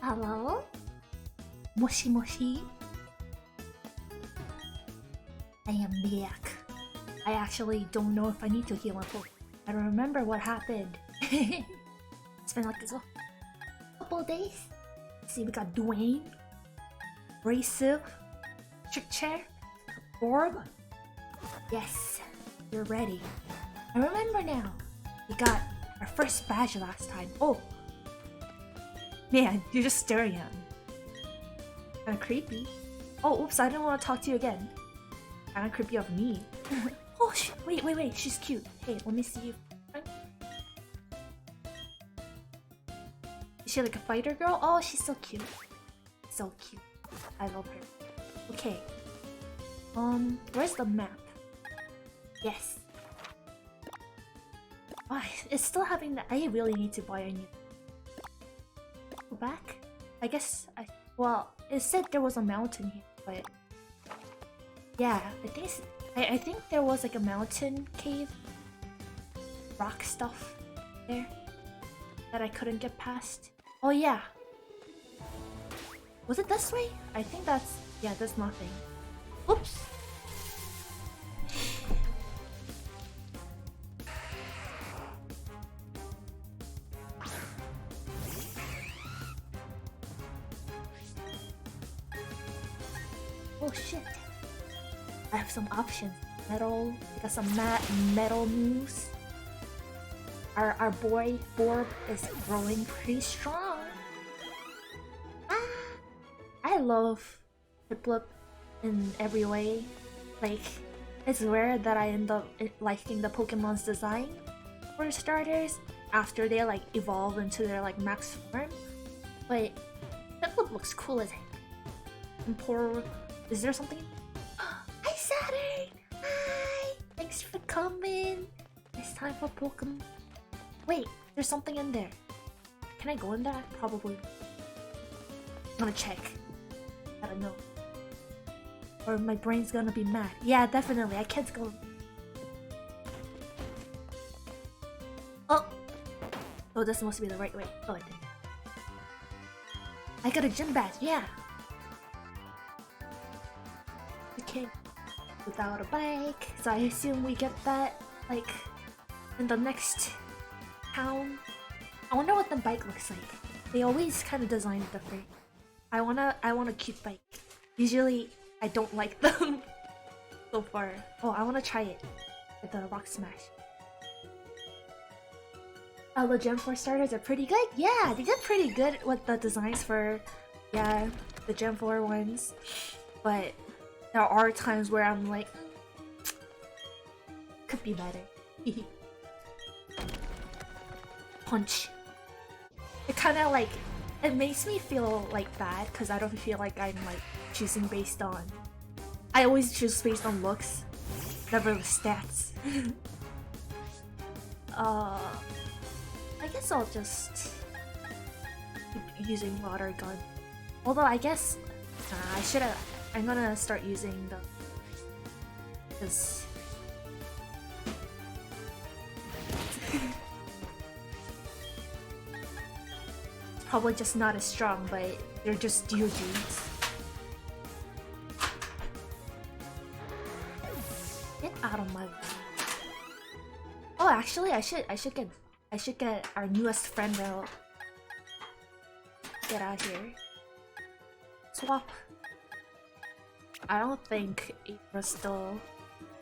Hello? Moshi moshi? I am back. I actually don't know if I need to heal my Pokemon. I don't remember what happened. It's been like a couple days. See, we got Dwayne, Racer, Trick Chair, Orb. Yes, you're ready. I remember now. We got our first badge last time. Oh! Man, you're just staring at me. Kinda creepy. Oh, oops, I didn't want to talk to you again. Kinda creepy of me. Oh, wait, she's cute. Hey, let me see you. Is she like a fighter girl? Oh, she's so cute. So cute. I love her. Okay. Where's the map? Yes. Oh, it's still having the. I really need to buy a new. Go back? I guess well, it said there was a mountain here, but yeah, I think there was like a mountain cave, rock stuff there that I couldn't get past. Oh yeah, was it this way? I think that's there's nothing. Oops. Oh shit. I have some options. Metal, I got some metal moves. Our boy Orb is growing pretty strong. I love Piplup in every way. Like, it's rare that I end up liking the Pokemon's design for starters after they like evolve into their like max form. But Piplup looks cool as heck. And poor, is there something? Hi Saturn! Hi! Thanks for coming! It's time for Pokemon. Wait, there's something in there. Can I go in there? Probably. I'm gonna check. I don't know. Or my brain's gonna be mad. Yeah, definitely. I can't go. Oh! Oh, this must be the right way. Oh, I did. I got a gym badge, yeah! Okay. Without a bike. So I assume we get that, like, in the next town. I wonder what the bike looks like. They always kind of design it different. I want a cute bike. Usually, I don't like them so far. Oh, I want to try it with the Rock Smash. The Gen 4 starters are pretty good. Yeah, they did pretty good with the designs for, the Gen 4 ones. But there are times where I'm like, could be better. Punch. It kind of like, it makes me feel like bad because I don't feel like I'm like choosing based on. I always choose based on looks, never the stats. I guess I'll just keep using water gun. Although I guess I should have. I'm gonna start using the this. It's probably just not as strong, but they're just dudes. Get out of my way. Oh, actually, I should get our newest friend out. Get out here. Swap. I don't think Abra still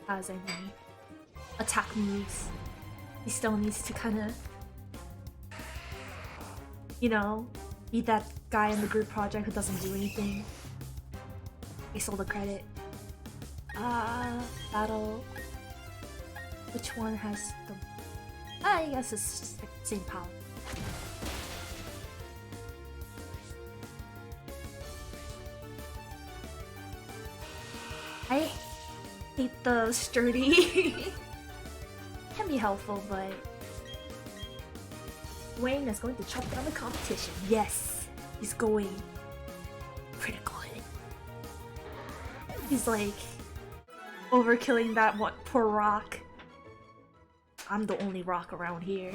has any attack moves. He still needs to kind of, you know, be that guy in the group project who doesn't do anything. He stole the credit. Battle. Which one has the... I guess it's just like the same power. I hate the sturdy. Can be helpful, but Wayne is going to chop down the competition. Yes, he's going critical hit. He's like overkilling that one poor rock. I'm the only rock around here.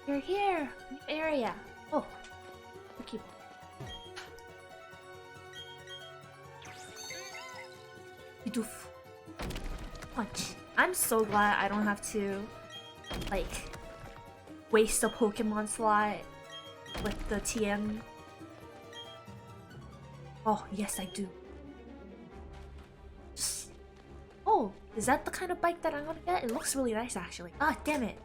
You're here! New area! Oh! Okay. Doof. Punch. I'm so glad I don't have to, like, waste a Pokemon slot with the TM. Oh, yes, I do. Just... Oh, is that the kind of bike that I'm gonna get? It looks really nice, actually. Ah, damn it.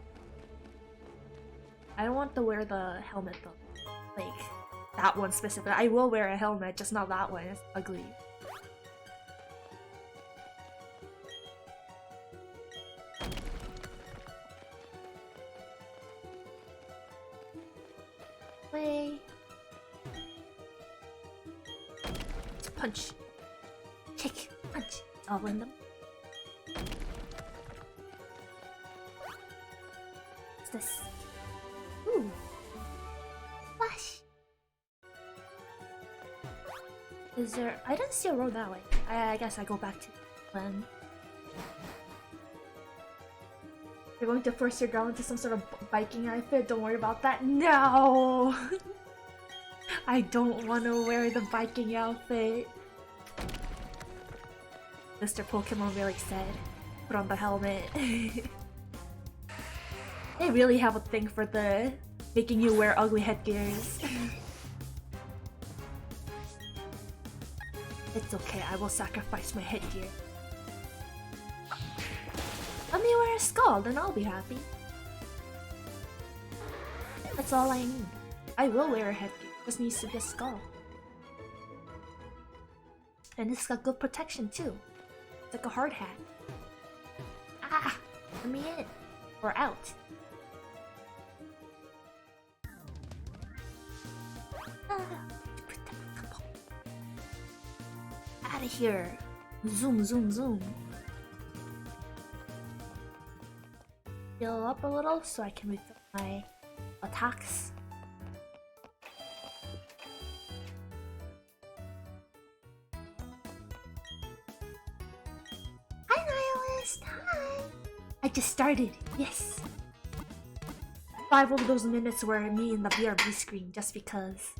I don't want to wear the helmet, though. Like, that one specifically. I will wear a helmet, just not that one. It's ugly. Play. Punch. Kick. Punch. It's all in them. What's this? Ooh. Flash. Is there... I didn't see a road that way. I guess I go back to when... You're going to force your girl into some sort of biking outfit? Don't worry about that. No! I don't want to wear the biking outfit. Mr. Pokemon really said, put on the helmet. They really have a thing for the making you wear ugly headgears. It's okay, I will sacrifice my headgear. Let me wear a skull, then I'll be happy. That's all I need. I will wear a headgear, just needs to be a skull. And it's got good protection too. It's like a hard hat. Ah! Let me in. Or out. Out of here. Zoom, zoom, zoom. Heal up a little so I can refill my attacks. Hi, Nihilist! Hi! I just started, yes! 5 of those minutes were me in the BRB screen just because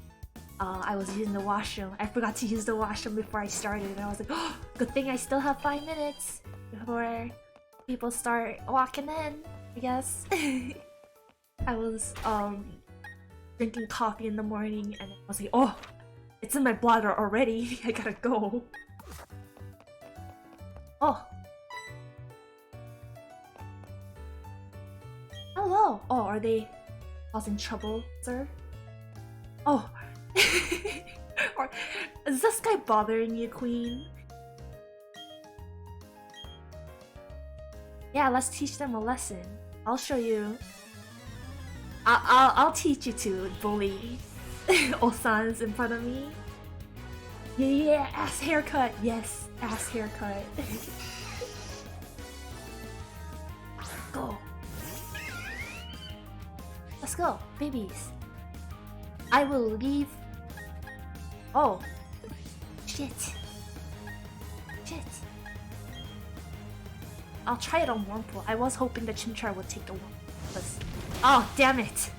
I was using the washroom. I forgot to use the washroom before I started and I was like, oh, good thing I still have 5 minutes before people start walking in, I guess. I was drinking coffee in the morning and I was like, oh, it's in my bladder already. I gotta go. Oh. Hello. Oh, are they causing trouble, sir? Oh. Or, is this guy bothering you, Queen? Yeah, let's teach them a lesson. I'll show you. I'll teach you to bully Osans in front of me. Yeah, ass haircut. Yes, ass haircut. Go. Let's go, babies. I will leave. Oh. Shit. Shit. I'll try it on Wurmple. I was hoping the Chimchar would take the Wurmple. Oh, damn it.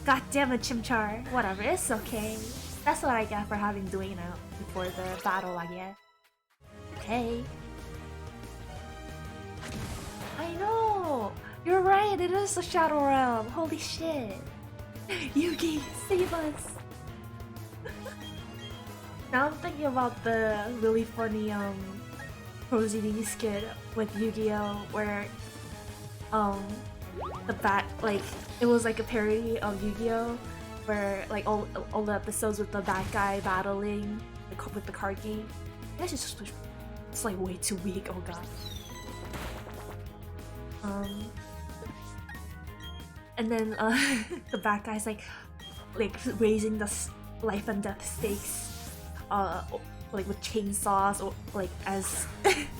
God damn it, Chimchar. Whatever, it's okay. That's what I get for having Duino before the battle, I guess. Okay. I know! You're right, it is a Shadow Realm! Holy shit! Yugi, save us! Now I'm thinking about the really funny Prosody skit with Yu-Gi-Oh! Where the bat, like, it was like a parody of Yu-Gi-Oh! Where like all the episodes with the bad guy battling with the card game. That's just, it's like way too weak, oh god. And then the bad guy's like raising the life and death stakes like with chainsaws, or like as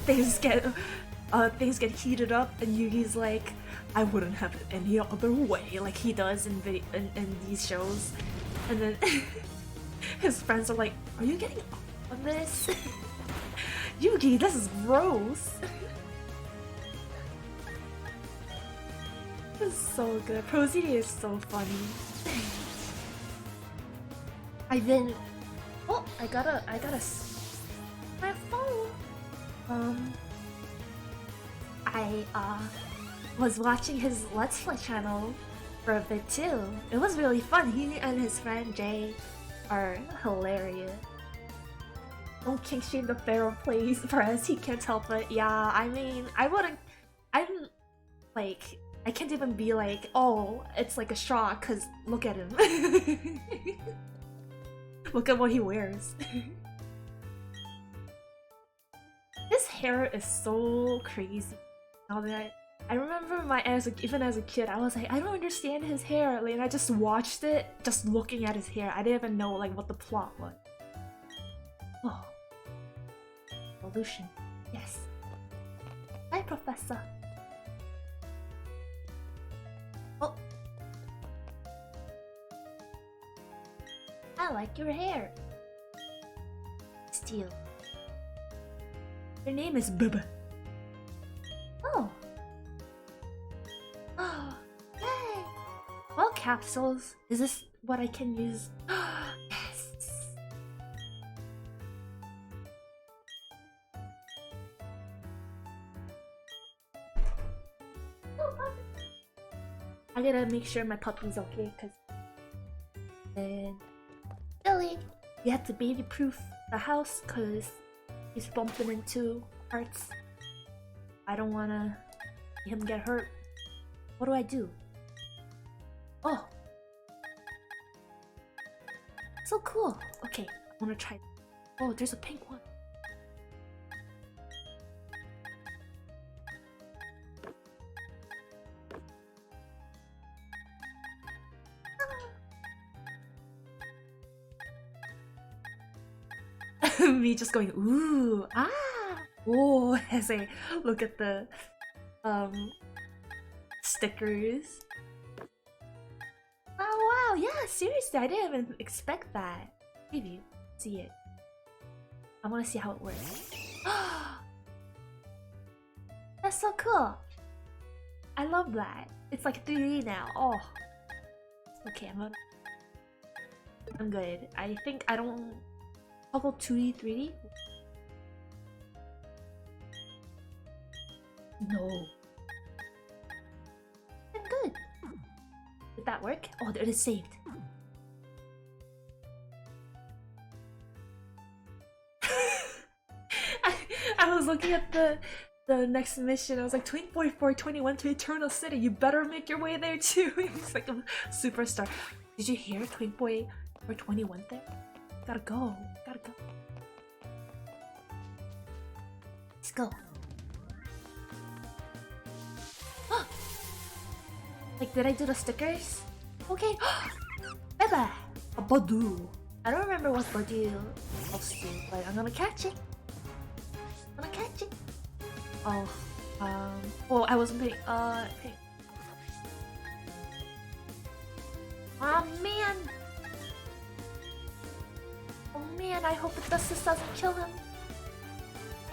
things get heated up, and Yugi's like, I wouldn't have it any other way, like he does in these shows. And then his friends are like, are you getting up on this? Yugi, this is gross. It's so good. ProZD is so funny. I've been. Oh, I gotta. My phone. I was watching his Let's Play channel for a bit too. It was really fun. He and his friend Jay are hilarious. Don't kink shame the Pharaoh, please, Perez. He can't help it. Yeah, I mean, I'm like, I can't even be like, oh, it's like a straw, cause look at him. Look at what he wears. His hair is so crazy. Now that I remember even as a kid, I was like, I don't understand his hair. Like, and I just watched it, just looking at his hair. I didn't even know like what the plot was. Oh, evolution. Yes. Hi, Professor. Oh, I like your hair. Steel. Your name is Bubba. Oh. Oh, yay! Well, capsules. Is this what I can use? Yes. I gotta make sure my puppy's okay, cause then silly. We have to baby-proof the house, cause he's bumping into parts. I don't wanna see him get hurt. What do I do? Oh! So cool! Okay, I wanna try. Oh, there's a pink one. Me just going, ooh, ah! Oh, as I look at the stickers. Oh wow, yeah, seriously, I didn't even expect that. Maybe see it. I want to see how it works. That's so cool. I love that. It's like 3D now. Oh, okay, I'm good. I think I don't toggle 2D, 3D. No. I'm good. Did that work? Oh, it is saved. I was looking at the next mission. I was like, 2044-21 to Eternal City. You better make your way there too. He's like a superstar. Did you hear 2044-21 there? Gotta go. Gotta go. Let's go. Like, did I do the stickers? Okay. Beba! A Badu. I don't remember what Badu supposed to do, but I'm gonna catch it. I'm gonna catch it. Oh, oh, I wasn't paying. Paying. Oh man! Oh man, I hope this doesn't kill him.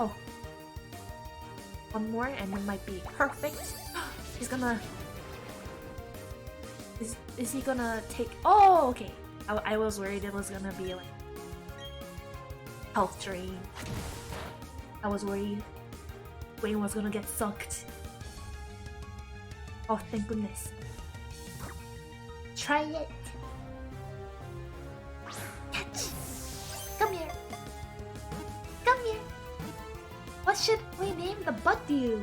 Oh. One more and it might be perfect. He's gonna... Is he gonna take... Oh, okay. I was worried it was gonna be like... health drain. I was worried Wayne was gonna get sucked. Oh, thank goodness. Try it. Catch. Come here. Come here. What should we name the Badu?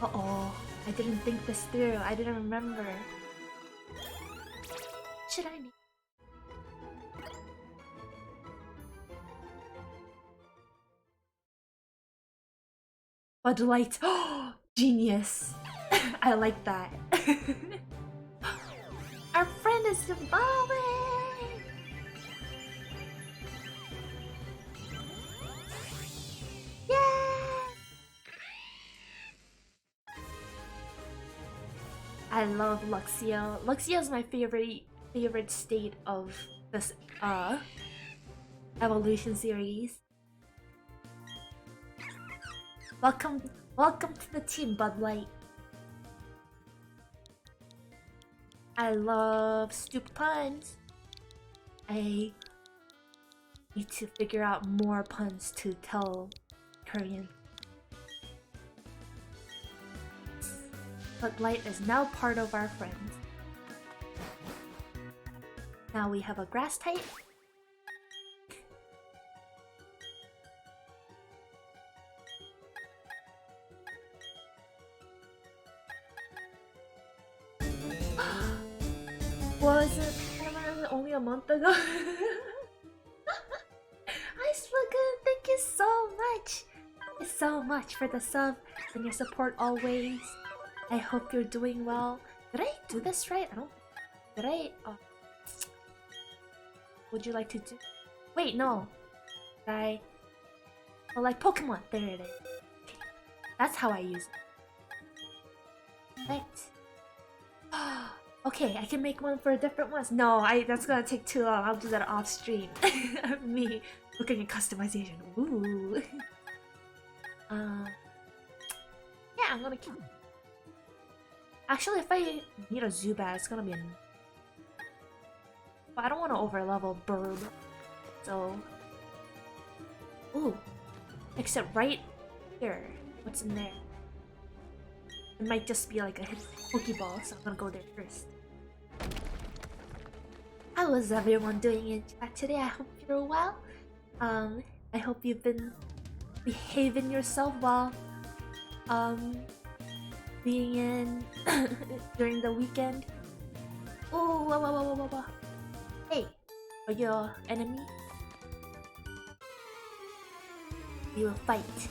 Uh-oh. I didn't think this through. I didn't remember. What should I name? Bud Light. Oh, genius. I like that. Our friend is Zimbabwe. I love Luxio. Luxio is my favorite state of this evolution series. Welcome Welcome to the team, Bud Light. I love stupid puns. I need to figure out more puns to tell Korean. Bud Light is now part of our friends. Now we have a grass type. Was it only a month ago? Hi Spoken, thank you so much! Thank you so much for the sub and your support always. I hope you're doing well. Did I do this right? I don't... Did I... Would you like to do... Wait, no. Did I... Oh, like Pokemon. There it is. Okay. That's how I use it. Right. Okay, I can make one for different ones. No, that's gonna take too long. I'll do that off stream. Me looking at customization. Ooh. Yeah, I'm gonna keep... Actually, if I need a Zubat, it's gonna be a... But I don't want to overlevel Burb. So... Ooh. Except right here. What's in there? It might just be like a Pokeball, so I'm gonna go there first. How is everyone doing in chat today? I hope you're well. I hope you've been behaving yourself while being in during the weekend. Oh, whoa. Hey, are you an enemy? We will fight.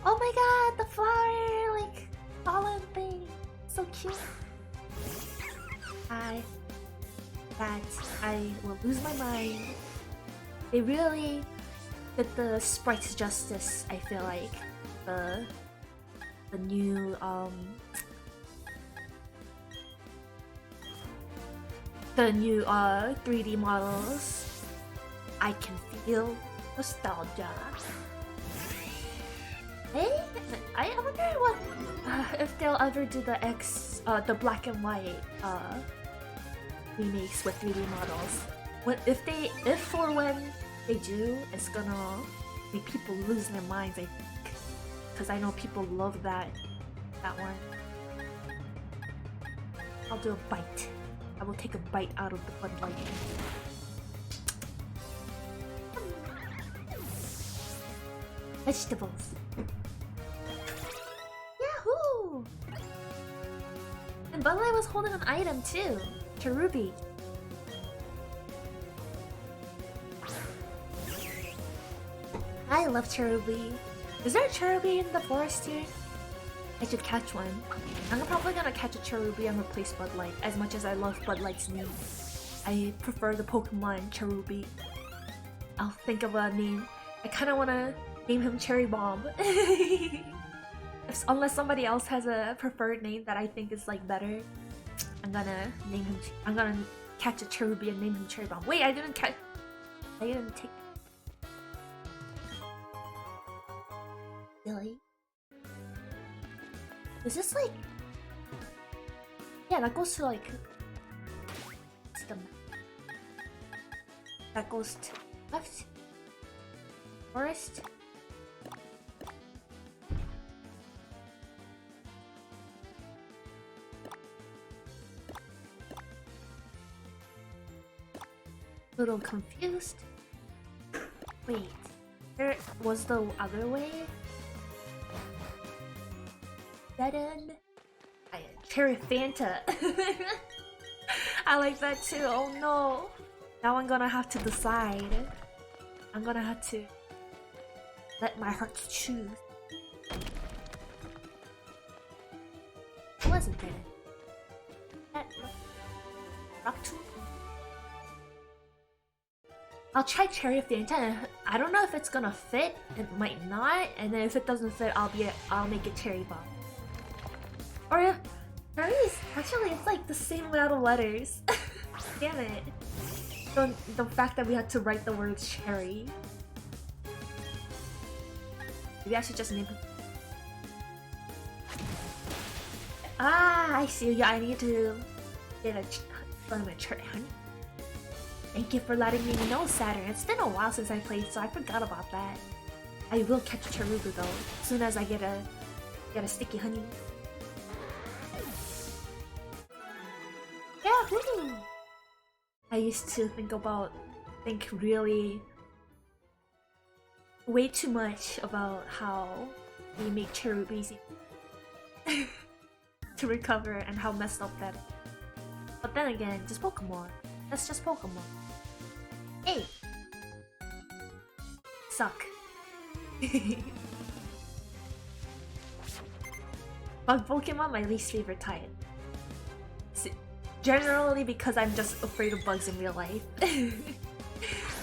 Oh my god, the flower, like, fallen thing. So cute. I will lose my mind. They really did the sprites justice, I feel like. The new, 3D models. I can feel nostalgia. Hey, I wonder what if they'll ever do the black and white remakes with 3D models. If for when they do, it's gonna make people lose their minds. I think, because I know people love that one. I'll do a bite. I will take a bite out of the Bud Light. Vegetables. Yahoo! And Bud Light was holding an item too. Cherubi. I love Cherubi. Is there a Cherubi in the forest here? I should catch one. I'm probably gonna catch a Cherubi and replace Bud Light, as much as I love Bud Light's name. I prefer the Pokemon Cherubi. I'll think of a name. I kinda wanna name him Cherry Bomb. Unless somebody else has a preferred name that I think is like better, I'm gonna catch a Cherubi and name him Cherry Bomb. Wait, I didn't take... Really? Is this like... Yeah, that goes to like... That goes to left? Forest? Little confused. Wait, there was the other way? Dead end? Cherry Fanta. I like that too. Oh no. Now I'm gonna have to decide. I'm gonna have to let my heart choose. It wasn't dead. Rock two. I'll try Cherry Fanta. I don't know if it's gonna fit. It might not. And then if it doesn't fit, I'll make it Cherry Bomb. Or yeah, cherries. Actually, it's like the same amount of letters. Damn it. The fact that we had to write the word cherry. Maybe I should just name him. Ah, I see. Yeah, I need to get a honey. Thank you for letting me know, Saturn. It's been a while since I played, so I forgot about that. I will catch a Cherubu though, as soon as I get a sticky honey. Yahoo! I used to think really way too much about how we make Cherubis to recover and how messed up that is. But then again, just Pokemon. That's just Pokemon. Hey! Suck. Bug Pokemon, my least favorite type. Generally because I'm just afraid of bugs in real life.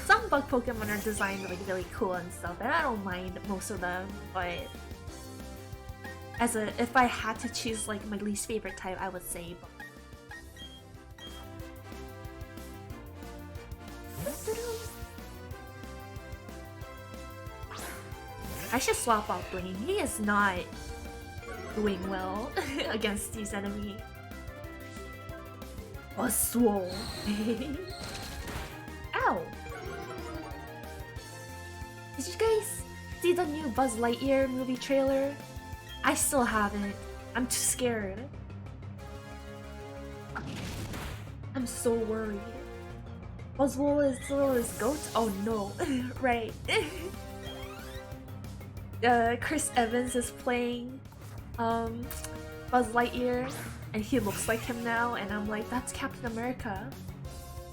Some bug Pokemon are designed like really cool and stuff, and I don't mind most of them, but if I had to choose like my least favorite type, I would say bug. I should swap out Blaine. He is not doing well against these enemies. Buzzwole. Ow! Did you guys see the new Buzz Lightyear movie trailer? I still haven't. I'm too scared. I'm so worried. Buzzwole is GOTS? Oh no. Right. Chris Evans is playing Buzz Lightyear, and he looks like him now, and I'm like, that's Captain America.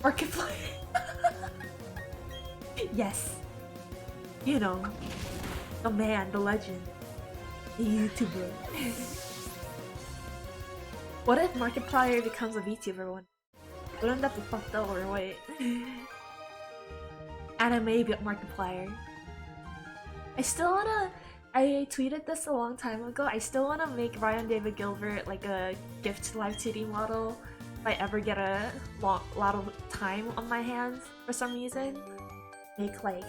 Markiplier. Yes. You know, the man, the legend, the YouTuber. What if Markiplier becomes a VTuber one? Wouldn't that be fucked up or what? Anime Markiplier. I tweeted this a long time ago. I still wanna make Ryan David Gilbert like a gift live 2D model if I ever get a lot of time on my hands for some reason. Make like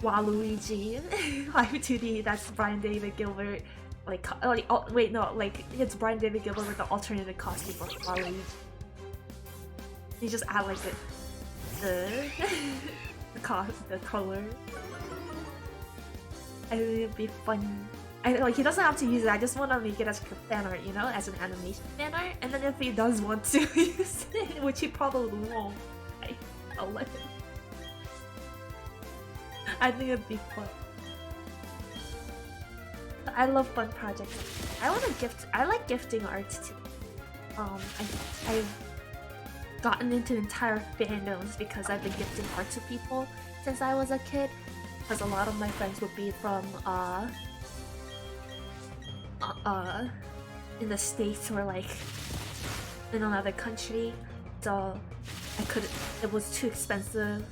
Waluigi live 2D. That's Brian David Gilbert. Oh, wait, no, like it's Brian David Gilbert with the alternative costume for Waluigi. You just add like the color. I think it'd be fun. He doesn't have to use it. I just want to make it as fan art, you know, as an animation fan art. And then if he does want to use it, which he probably won't, I'll let him. I think it'd be fun. I love fun projects. I like gifting art too. I've gotten into entire fandoms because I've been gifting art to people since I was a kid. Because a lot of my friends would be from in the States or like in another country, so it was too expensive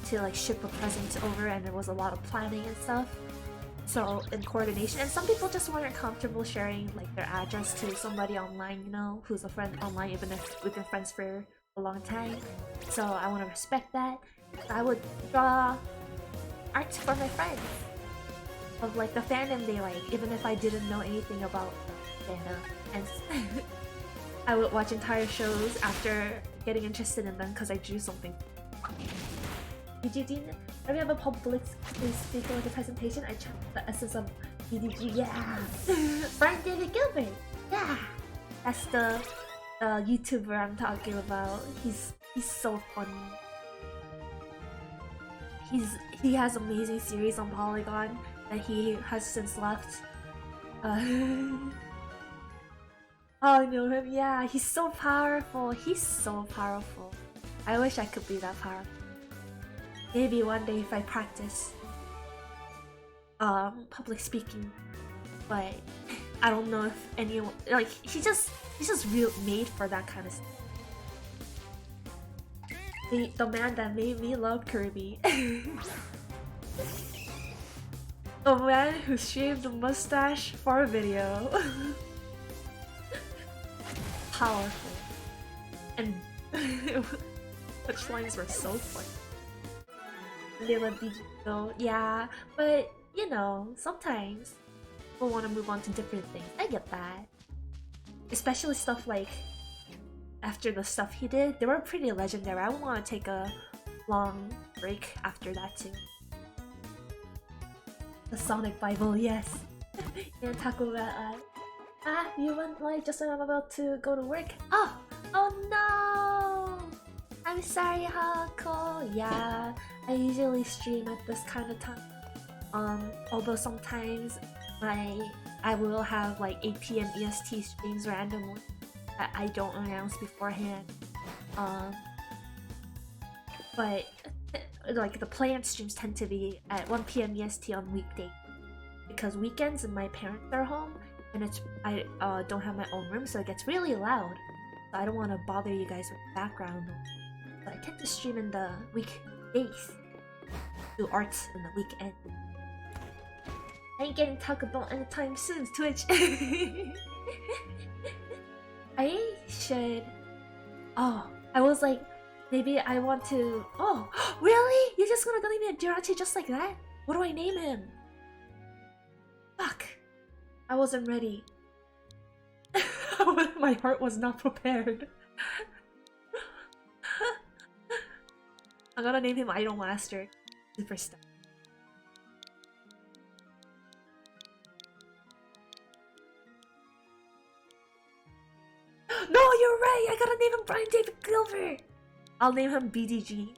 to like ship a present over, and there was a lot of planning and stuff. So in coordination, and some people just weren't comfortable sharing like their address to somebody online, you know, who's a friend online, even if we've been friends for a long time. So I want to respect that. So I would draw art for my friends of like the fandom they like, even if I didn't know anything about the fandom. And I would watch entire shows after getting interested in them because I drew something. BGD, have you have a public speaker with a presentation? I checked the essence of BDG. Yeah! Brian David Gilbert! Yeah! That's the YouTuber I'm talking about. He's so funny. He has amazing series on Polygon that he has since left. Oh, I know him. Yeah, he's so powerful. He's so powerful. I wish I could be that powerful. Maybe one day if I practice public speaking, but I don't know if anyone like he's just real made for that kind of stuff. The man that made me love Kirby. The man who shaved a mustache for a video. Powerful. And such lines were so funny. they let BG go. Yeah, but you know, sometimes people want to move on to different things. I get that. Especially stuff like after the stuff he did, they were pretty legendary. I would want to take a long break after that too. The Sonic Bible, yes. And Taco Bell. You went like just when I'm about to go to work. Oh no! I'm sorry, Hako. Yeah, I usually stream at this kind of time. Although sometimes I will have like 8 p.m. EST streams randomly that I don't announce beforehand. But like the planned streams tend to be at 1 p.m. EST on weekdays because weekends and my parents are home and I don't have my own room, so it gets really loud. So I don't want to bother you guys with background noise. So I tend to stream in the weekdays, do arts in the weekend. I ain't getting Taco Bell anytime soon, Twitch. I should. Oh, I was like, maybe I want to. Oh, really? You're just gonna name me a Jirachi just like that? What do I name him? Fuck. I wasn't ready. My heart was not prepared. I'm gonna name him Idol Master. Super stuff. No, you're right! I gotta name him Brian David Gilbert! I'll name him BDG.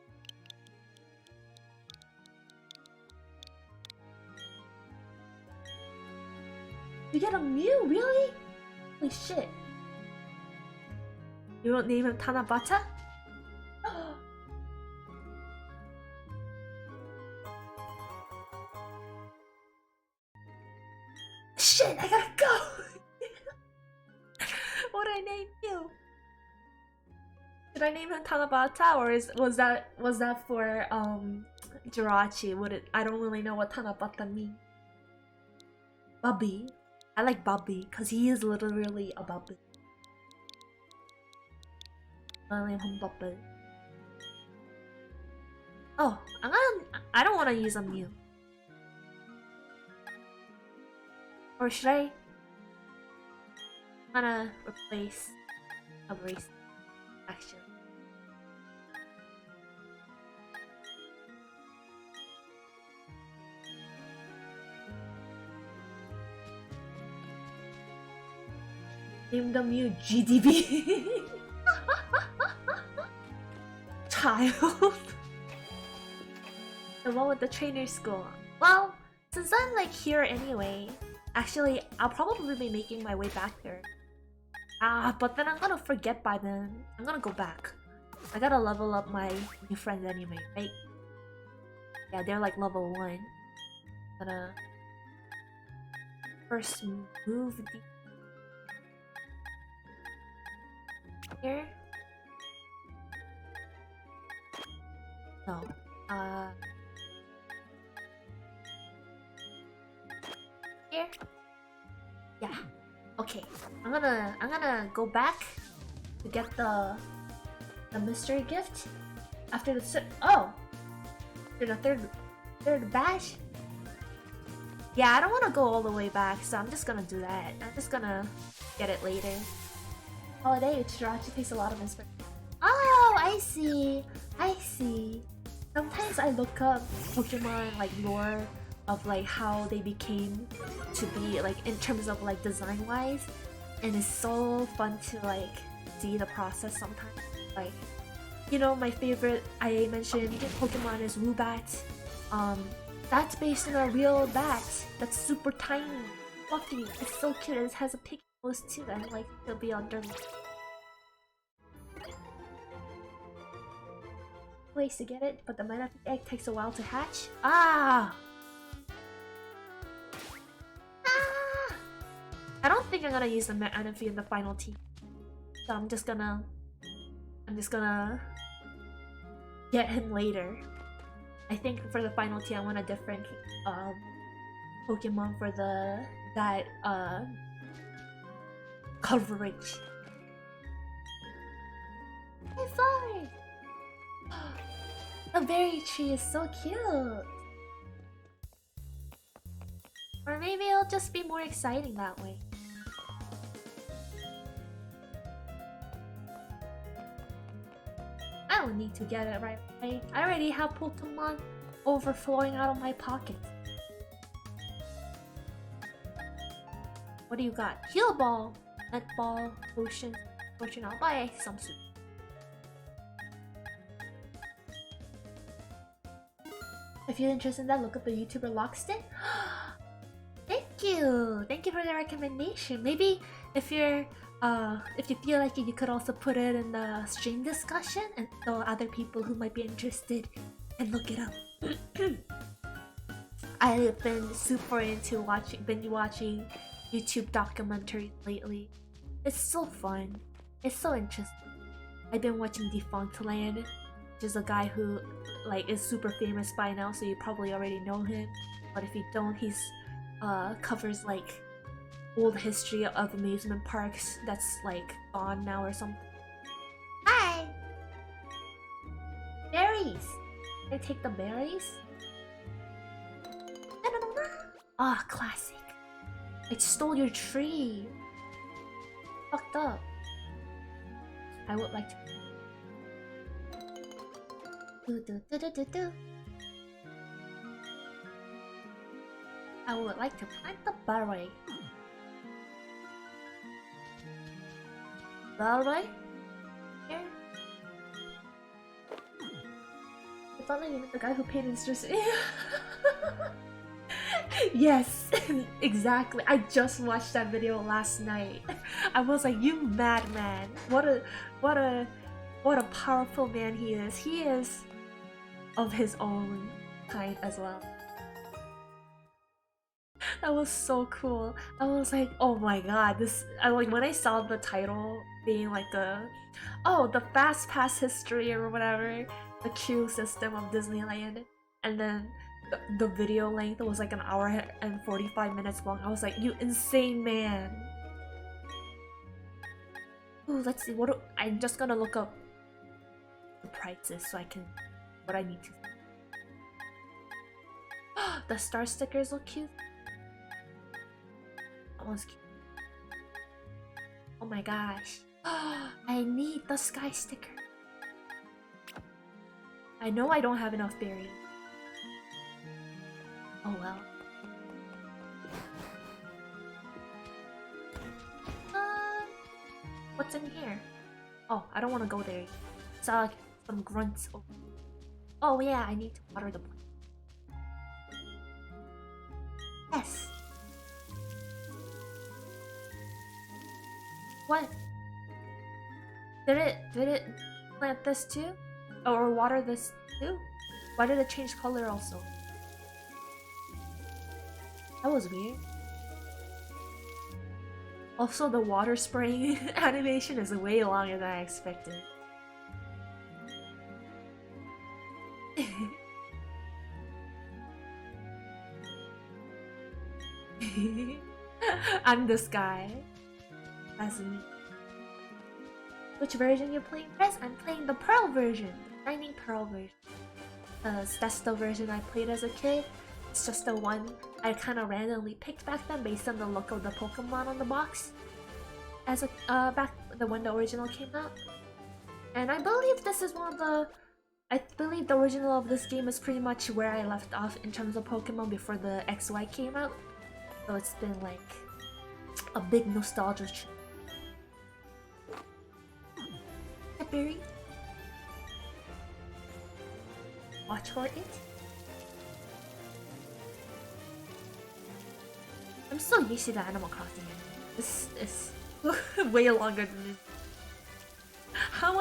You get a Mew? Really? Holy shit. You won't name him Tanabata? Shit, I gotta go! What did I name you? Did I name him Tanabata or was that for Jirachi? I don't really know what Tanabata means. Bubby. I like Bubby because he is literally a Bubby. I name him Bubby. Oh, I don't want to use a Mew. Or should I? I'm gonna replace a bracelet, actually. Name the Mew GDB. Child. The one with the trainer school. Well, since I'm like here anyway, actually I'll probably be making my way back there. But then I'm gonna forget by then. I'm gonna go back. I gotta level up my new friends anyway, right? Yeah, they're like level 1. Gotta first move the here. No. Here. Yeah. Okay. I'm gonna go back to get the mystery gift after the after the third batch. Yeah, I don't want to go all the way back, so I'm just gonna do that. I'm just gonna get it later. Holiday Jirachi takes a lot of inspiration. Oh, I see. I see. Sometimes I look up Pokemon like lore of like how they became to be like in terms of like design wise, and it's so fun to like see the process sometimes. Like, you know, my favorite I mentioned Pokemon is Woobat. That's based on a real bat that's super tiny, fluffy. It's so cute and it has a pink nose too, and like it'll be under ways to get it, but the magnetic egg takes a while to hatch. I don't think I'm gonna use the Manaphy in the final team, so I'm just gonna get him later. I think for the final team I want a different Pokemon for that coverage. High five! The berry tree is so cute. Or maybe it'll just be more exciting that way. I don't need to get it right away. I already have Pokemon overflowing out of my pockets. What do you got? Heal Ball, Net Ball, Potion. I'll buy some soup. If you're interested in that, look up the YouTuber Lockstick. Thank you for the recommendation. Maybe if you feel like it, you could also put it in the stream discussion, and so other people who might be interested can look it up. I've been super into binge watching YouTube documentaries lately. It's so fun. It's so interesting. I've been watching Defunctland, which is a guy who is super famous by now, so you probably already know him. But if you don't, he's covers old history of amusement parks that's gone now or something. Hi! Berries! Can I take the berries? Ah, classic. I stole your tree. Fucked up. I would like to. I would like to plant the berry. Berry? Here? I thought you meant the guy who painted his dress. Yes, exactly. I just watched that video last night. I was like, you madman. What a powerful man he is. He is of his own kind as well. That was so cool. I was like, oh my god, when I saw the title being the Fast Pass history or whatever, the queue system of Disneyland, and then the video length was an hour and 45 minutes long. I was like, you insane man. Ooh, let's see, I'm just gonna look up the prices so I can what I need to. The star stickers look cute. That one's cute. Oh my gosh. I need the sky sticker. I know I don't have enough berries. Oh well. What's in here? Oh, I don't want to go there. Saw some grunts. Oh yeah, I need to water the plant. Yes. What? Did it plant this too? Or water this too? Why did it change color also? That was weird. Also, the water spraying animation is way longer than I expected. I'm this guy. That's me. Which version you playing, Chris? I'm playing the Pearl version. The Shining Pearl version. That's the version I played as a kid. It's just the one I kind of randomly picked back then based on the look of the Pokemon on the box. As back when the original came out. And I believe this is one of the... I believe the original of this game is pretty much where I left off in terms of Pokemon before the XY came out. So it's been a big nostalgia trip. Berry. Watch for it. I'm so used to the Animal Crossing. This is way longer than this. How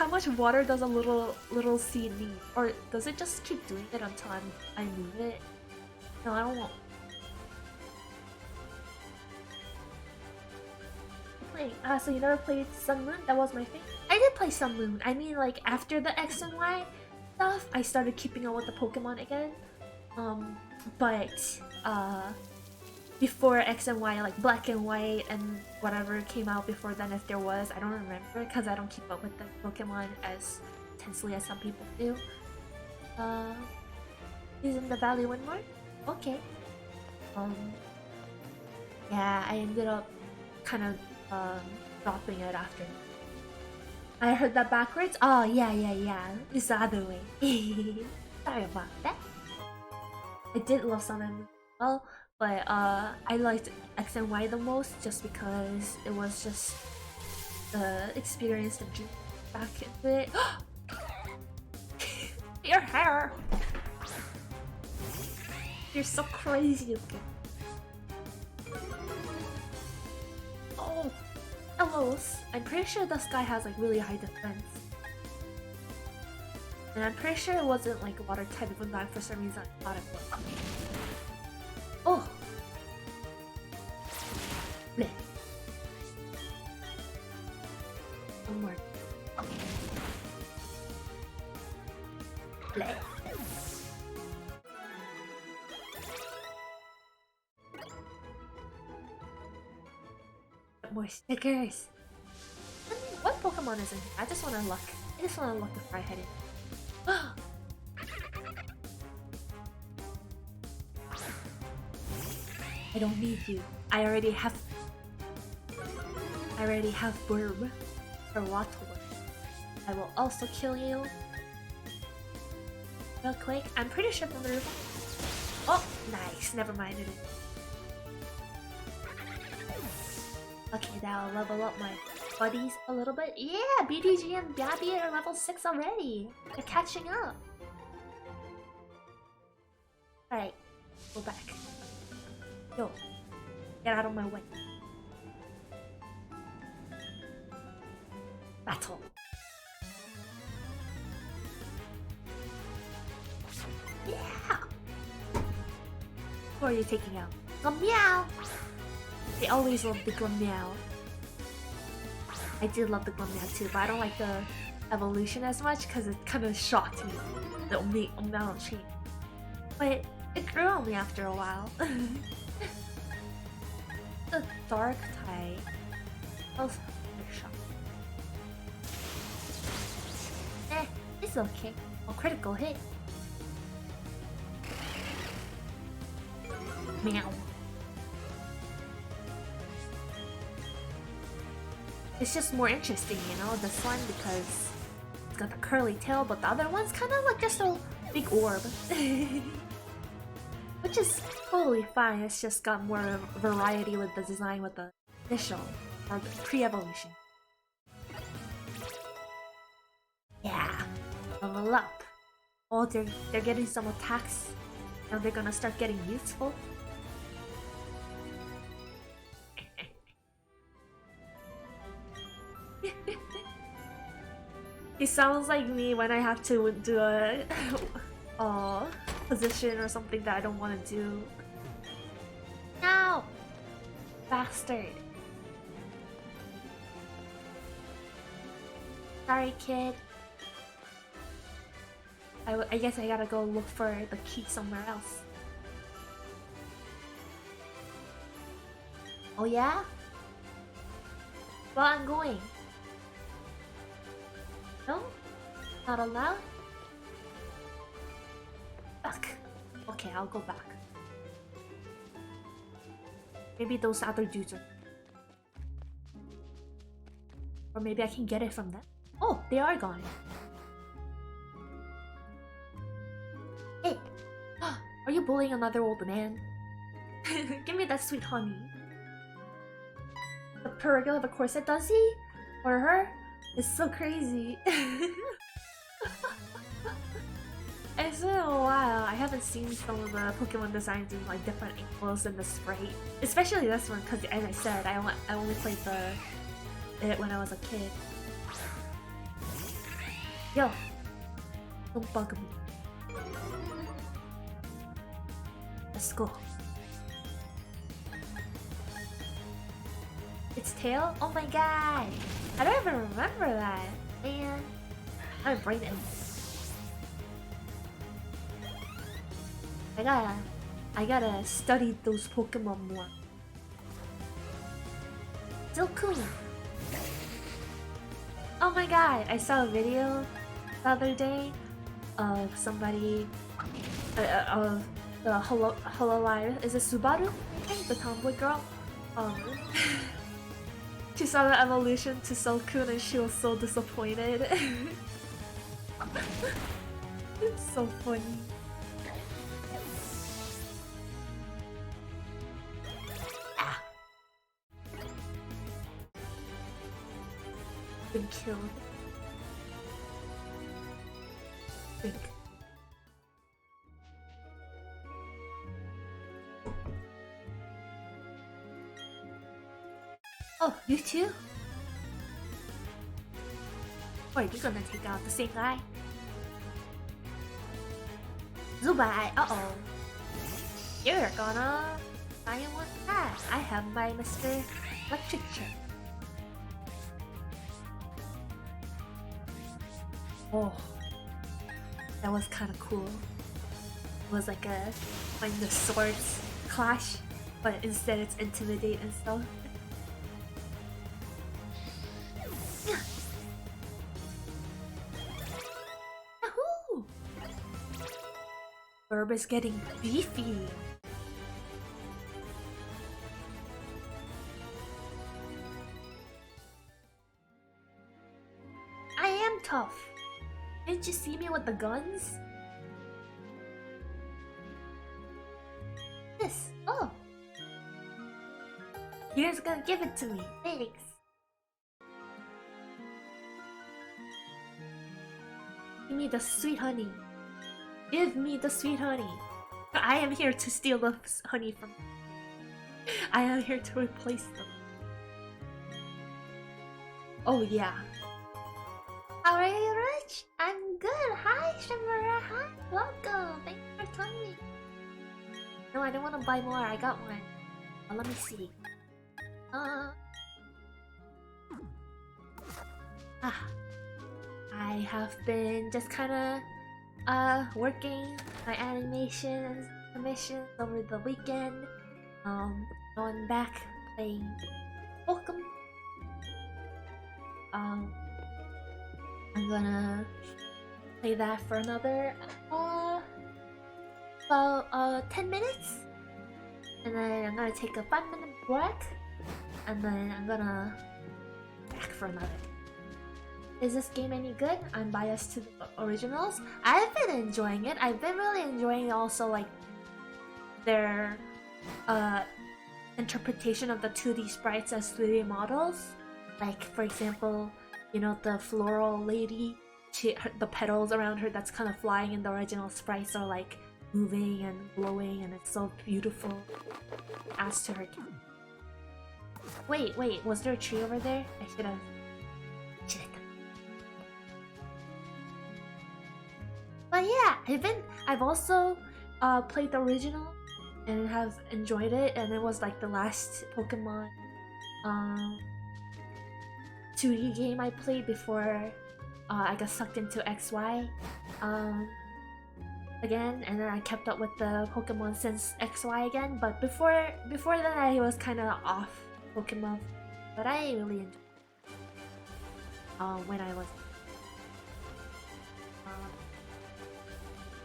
much water does a little seed need? Or does it just keep doing it until I move it? No, I don't want. So you never played Sun Moon? That was my favorite. I did play Sun Moon. I mean, after the X and Y stuff, I started keeping up with the Pokemon again. But before X and Y, Black and White and whatever came out before then, if there was, I don't remember because I don't keep up with the Pokemon as intensely as some people do. He's in the Valley Windmark? Okay. Yeah, I ended up kind of dropping it after. I heard that backwards? Oh, yeah. It's the other way. Sorry about that. I did love some as well, but I liked X and Y the most just because it was just the experience of June back into it. Your hair! You're so crazy looking. Oh, Elos. I'm pretty sure this guy has like really high defense. And I'm pretty sure it wasn't like water type, even though for some reason I thought it was. Oh! Bleh. One more. Bleh. More stickers. What Pokemon is in here? I just want to look. Before I head in. I don't need you. I already have Burb or Wattler. I will also kill you. Real quick. I'm pretty sure from the roof. Oh, nice. Never mind it. Okay, that'll level up my buddies a little bit. Yeah, BTG and Babby are level 6 already. They're catching up. Alright, go back. Yo, get out of my way. Battle. Yeah! Who are you taking out? Meow! They always love the Meow. I did love the Meow too, but I don't like the evolution as much because it kind of shocked me. The amount of change. But it grew on me after a while. The dark type. I was shocked. It's okay. A critical hit. Meow. It's just more interesting, you know, this one because it's got the curly tail, but the other one's kind of like just a big orb. Which is totally fine, it's just got more variety with the design with the initial, or the pre-evolution. Yeah, level up. Oh, they're getting some attacks, and they're gonna start getting useful. He sounds like me when I have to do a position or something that I don't want to do. No! Bastard. Sorry, kid. I guess I gotta go look for the key somewhere else. Oh yeah? Well, I'm going. No? Not allowed? Fuck. Okay, I'll go back. Maybe those other dudes are... Or maybe I can get it from them. Oh, they are gone. Hey! Are you bullying another old man? Give me that sweet honey. The Perigal of a corset, does he? Or her? It's so crazy. It's been a while. I haven't seen some of the Pokemon designs in like different angles in the sprite. Especially this one, because as I said, I only played it when I was a kid. Yo! Don't bug me. Let's go. Its tail? Oh my god! I don't even remember that! Man, my brain is... I gotta study those Pokemon more. Silcoon! Oh my god, I saw a video the other day of somebody of the Hololive. Is it Subaru? I think the tomboy girl. She saw the evolution to Silcoon and she was so disappointed. It's so funny. Ah. Been killed. Think. Oh, you too? Wait, you're gonna take out the same guy? Zubai, uh-oh. You're gonna... I want that. I have my Mr. Electric Chair. Oh. That was kinda cool. It was like a... like the swords clash, but instead it's intimidate and stuff. Burb is getting beefy. I am tough. Didn't you see me with the guns? This. Oh. You're just gonna give it to me. Thanks. Give me the sweet honey. Give me the sweet honey. I am here to steal the honey from you. I am here to replace them. Oh yeah. How are you, Rich? I'm good. Hi, Shimura. Hi. Welcome. Thanks for coming. No, I don't want to buy more. I got one. Let me see. I have been just kind of working my animation commissions over the weekend. Going back playing Pokemon. I'm gonna play that for another about 10 minutes, and then I'm gonna take a 5-minute break, and then I'm gonna back for another. Is this game any good? I'm biased to the originals. I've been enjoying it. I've been really enjoying also like their interpretation of the 2D sprites as 3D models. Like for example, you know, the floral lady, the petals around her that's kind of flying in the original sprites are like moving and glowing, and it's so beautiful. As to her. Wait, was there a tree over there? I should have. But yeah, I've also played the original and have enjoyed it, and it was like the last Pokemon 2D game I played before I got sucked into XY again, and then I kept up with the Pokemon since XY again. But before that, I was kind of off Pokemon, but I really enjoyed it when I was.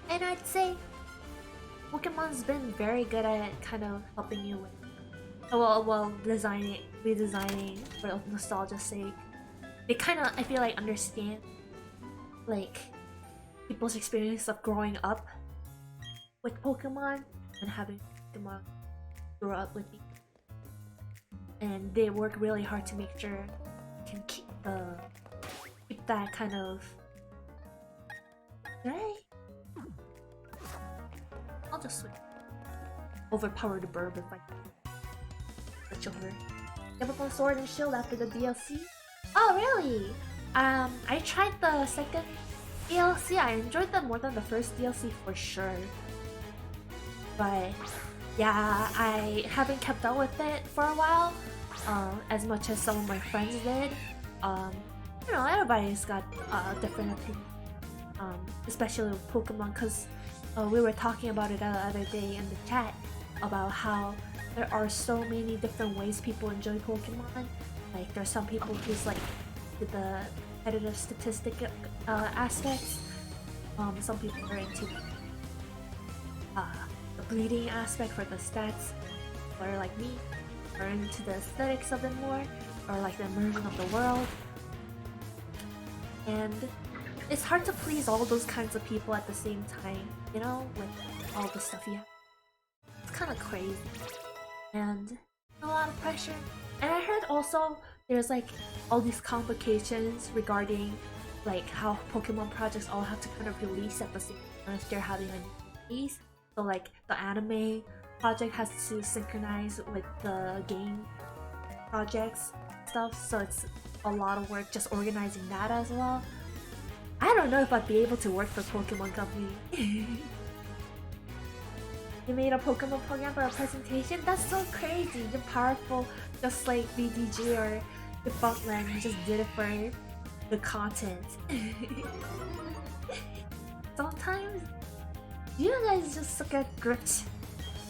And I'd say Pokemon's been very good at kind of helping you with, well, redesigning for nostalgia's sake. They kind of, I feel like, understand like people's experience of growing up with Pokemon and having Pokemon grow up with me, and they work really hard to make sure you can keep that kind of. Right? I'll just switch. Overpower the burb if I switch over. Never played Sword and Shield after the DLC? Oh really? I tried the second DLC. I enjoyed them more than the first DLC for sure. But yeah, I haven't kept up with it for a while, as much as some of my friends did. You know, everybody's got different opinions, especially with Pokemon, because we were talking about it the other day in the chat about how there are so many different ways people enjoy Pokemon. Like there's some people who's like the competitive statistic aspects, Some people are into the breeding aspect for the stats, or like me, are into the aesthetics of it more, or like the immersion of the world. And it's hard to please all those kinds of people at the same time, you know, with all the stuff you have. It's kind of crazy. And a lot of pressure. And I heard also there's like all these complications regarding like how Pokemon projects all have to kind of release at the same time if they're having a new release. So like the anime project has to synchronize with the game projects stuff, so it's a lot of work just organizing that as well. I don't know if I'd be able to work for Pokemon Company. You made a Pokemon program for a presentation? That's so crazy! You're powerful, just like BDG or the Buntland. You just did it for the content. Sometimes you guys just get gripped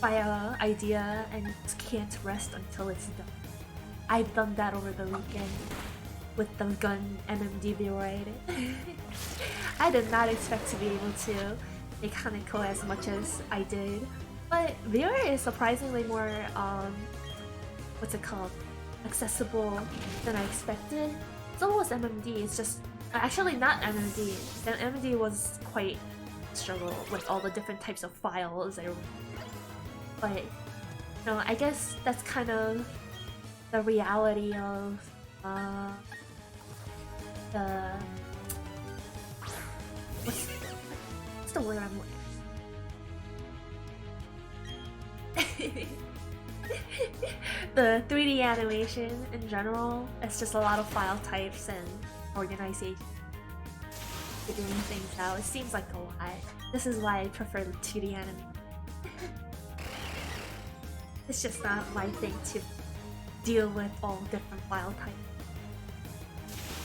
by an idea and just can't rest until it's done. I've done that over the weekend with the gun MMD droid. I did not expect to be able to make Hanako as much as I did, but VR is surprisingly more what's it called, accessible than I expected. So was MMD. It's just actually not MMD. The MMD was quite struggle with all the different types of files. But you know, I guess that's kind of the reality of the what's the word I'm looking the 3D animation in general. It's just a lot of file types and organization, figuring things out. It seems like a lot. This is why I prefer the 2D animation. It's just not my thing to deal with all different file types.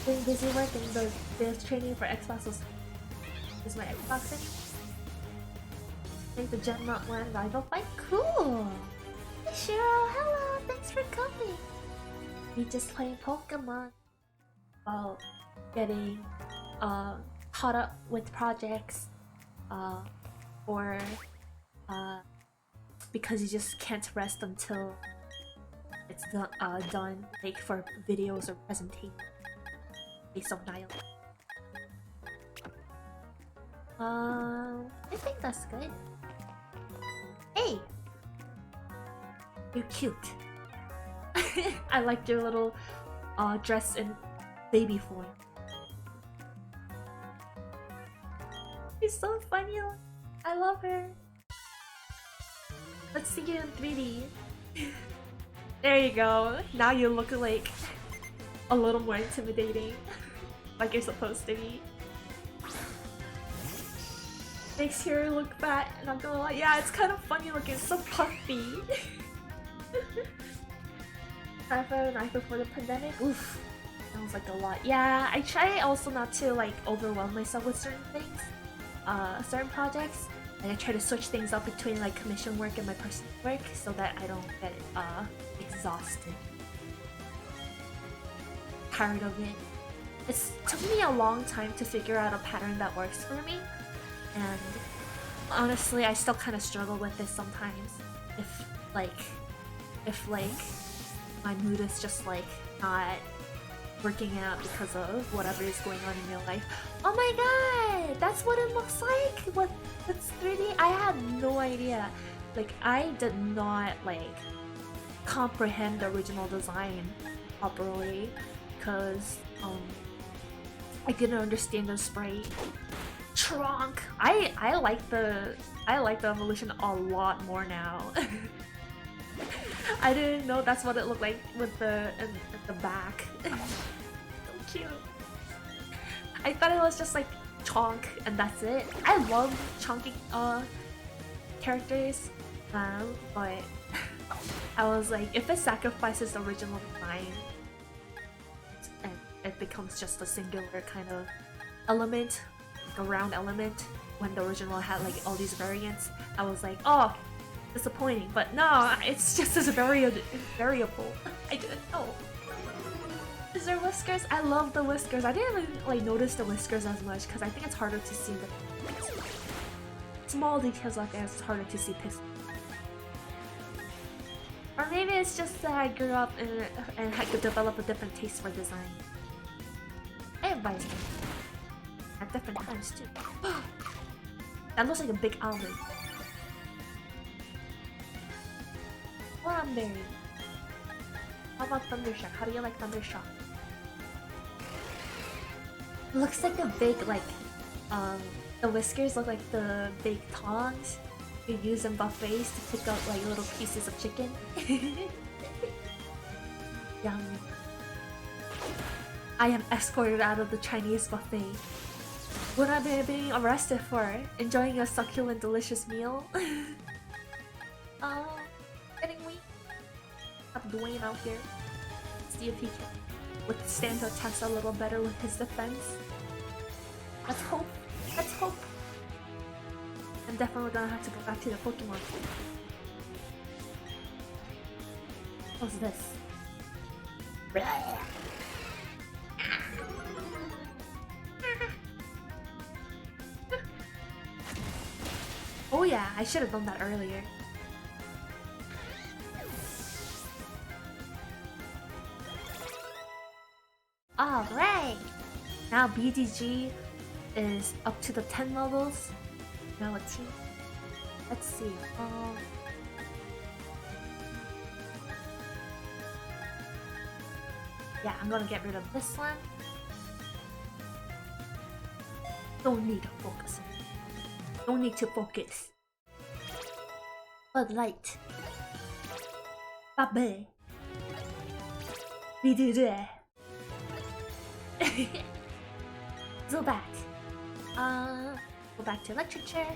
Been busy working, the biz training for Xbox is my Xbox in. I think the Gem Not Land rival fight? Cool! Hey Cheryl, hello! Thanks for coming! We just playing Pokemon while getting caught up with projects or because you just can't rest until it's done, like for videos or presentations based on dialogue. I think that's good. Hey! You're cute. I liked your little dress in baby form. She's so funny. I love her. Let's see you in 3D. There you go. Now you look like a little more intimidating. Like you're supposed to be. Makes her look fat, not gonna lie. Yeah, it's kind of funny looking. It's so puffy. Time for a night before the pandemic. Oof. Sounds like a lot. Yeah, I try also not to like overwhelm myself with certain things. Certain projects. Like I try to switch things up between like commission work and my personal work so that I don't get exhausted. Tired of it. It's took me a long time to figure out a pattern that works for me. And honestly, I still kind of struggle with this sometimes. If my mood is just like not working out because of whatever is going on in your life. Oh my god! That's what it looks like? What it's 3D? I had no idea. Like I did not like comprehend the original design properly because I didn't understand the sprite. Trunk! I like the evolution a lot more now. I didn't know that's what it looked like with the back. So cute. I thought it was just like chonk and that's it. I love chonky characters, but I was like, if it sacrifices the original design and it becomes just a singular kind of element, like a round element, when the original had like all these variants, I was like, oh, disappointing. But no, it's just as a variable. I didn't know. Is there whiskers? I love the whiskers. I didn't even like notice the whiskers as much because I think it's harder to see them. small details like that, it's harder to see pixels. Or maybe it's just that I grew up and had to develop a different taste for design. Everybody's different. At different times too. That looks like a big almond. Cranberry. How about Thundershock? How do you like Thundershock? Looks like a big, like, the whiskers look like the big tongs you use in buffets to pick up like little pieces of chicken. Yum. I am escorted out of the Chinese buffet. What am I being arrested for? Enjoying a succulent, delicious meal? Getting weak. Have Dwayne out here. See if he can withstand the test a little better with his defense. Let's hope. Let's hope. I'm definitely gonna have to go back to the Pokemon. What's this? Oh yeah, I should have done that earlier. Alright! Now BDG is up to the 10 levels. Now a team. Let's see. Yeah, I'm gonna get rid of this one. Don't need to focus. Don't need to focus. Bud Light. Babe. We do that. Zubat. Go back to literature.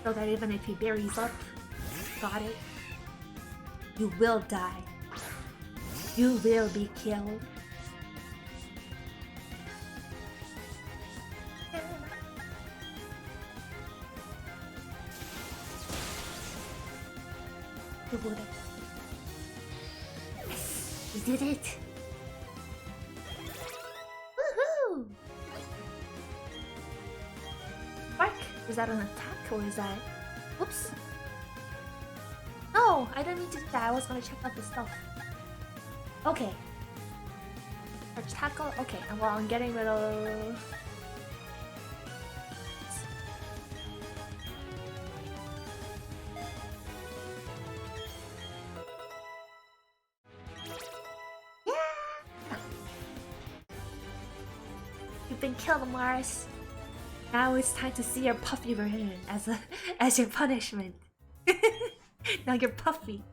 So that even if he buries up, got it. You will die. You will be killed. You would have. Yes, we did it. Woohoo! Bark. Is that an attack or is that? Whoops. No, I didn't mean to do that. I was gonna check out the stuff. Okay. Charge tackle. Okay, and well, I'm getting rid of. Yeah. You've been killed, Mars. Now it's time to see your puffy version as your punishment. Now you're puffy.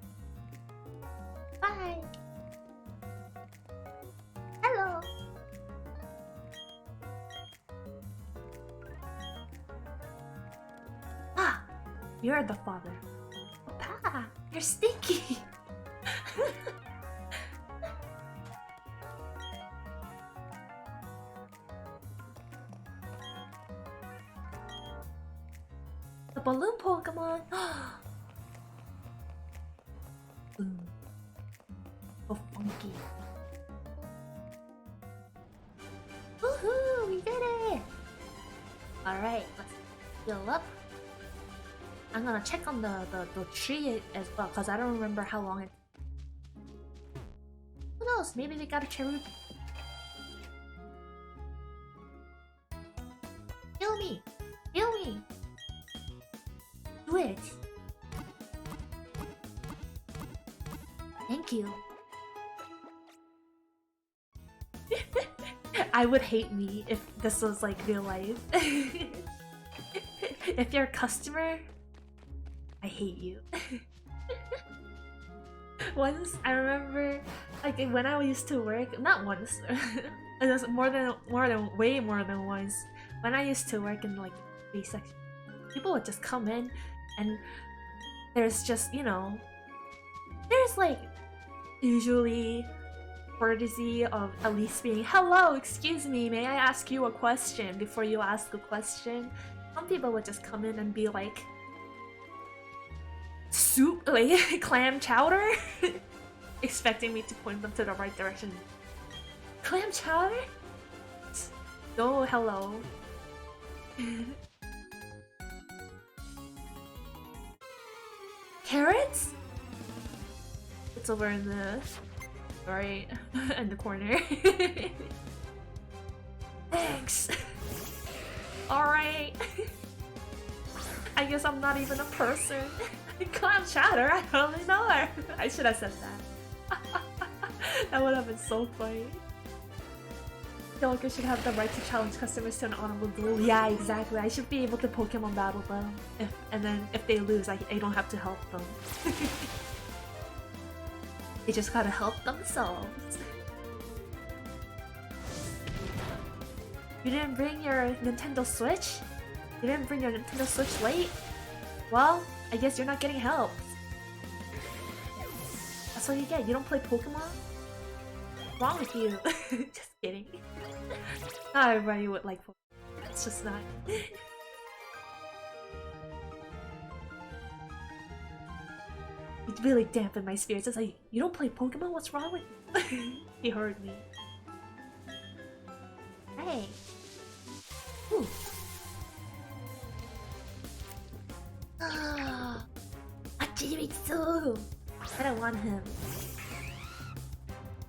Bye. Hello. Ah, you're the father. Papa, you're stinky. The balloon Pokemon. So funky. Woohoo! We did it! Alright, let's heal up. I'm gonna check on the tree as well, because I don't remember how long it. Who knows? Maybe we got a cherry. Heal me! Heal me! Do it! Thank you. I would hate me if this was like real life. If you're a customer, I hate you. Once I remember, like when I used to work, not once, it was way more than once. When I used to work in like the section, people would just come in, and there's just, you know, there's like usually courtesy of at least being hello, excuse me, may I ask you a question before you ask a question. Some people would just come in and be like soup, like clam chowder, expecting me to point them to the right direction. Clam chowder? No hello. Carrots? It's over in the right in the corner. Thanks. Alright. I guess I'm not even a person. Clam chatter, I don't know her. I should have said that. That would have been so funny. I feel like I should have the right to challenge customers to an honorable duel. Yeah, exactly. I should be able to Pokemon battle them. And then if they lose, I don't have to help them. They just gotta help themselves. You didn't bring your Nintendo Switch? You didn't bring your Nintendo Switch late? Well, I guess you're not getting help. That's what you get. You don't play Pokemon? What's wrong with you? Just kidding. Not everybody would like Pokemon. It's just not. It really dampened my spirits. It's like, you don't play Pokemon? What's wrong with you? He heard me. Hey. Ooh. Ah, Achimitsu! I don't want him.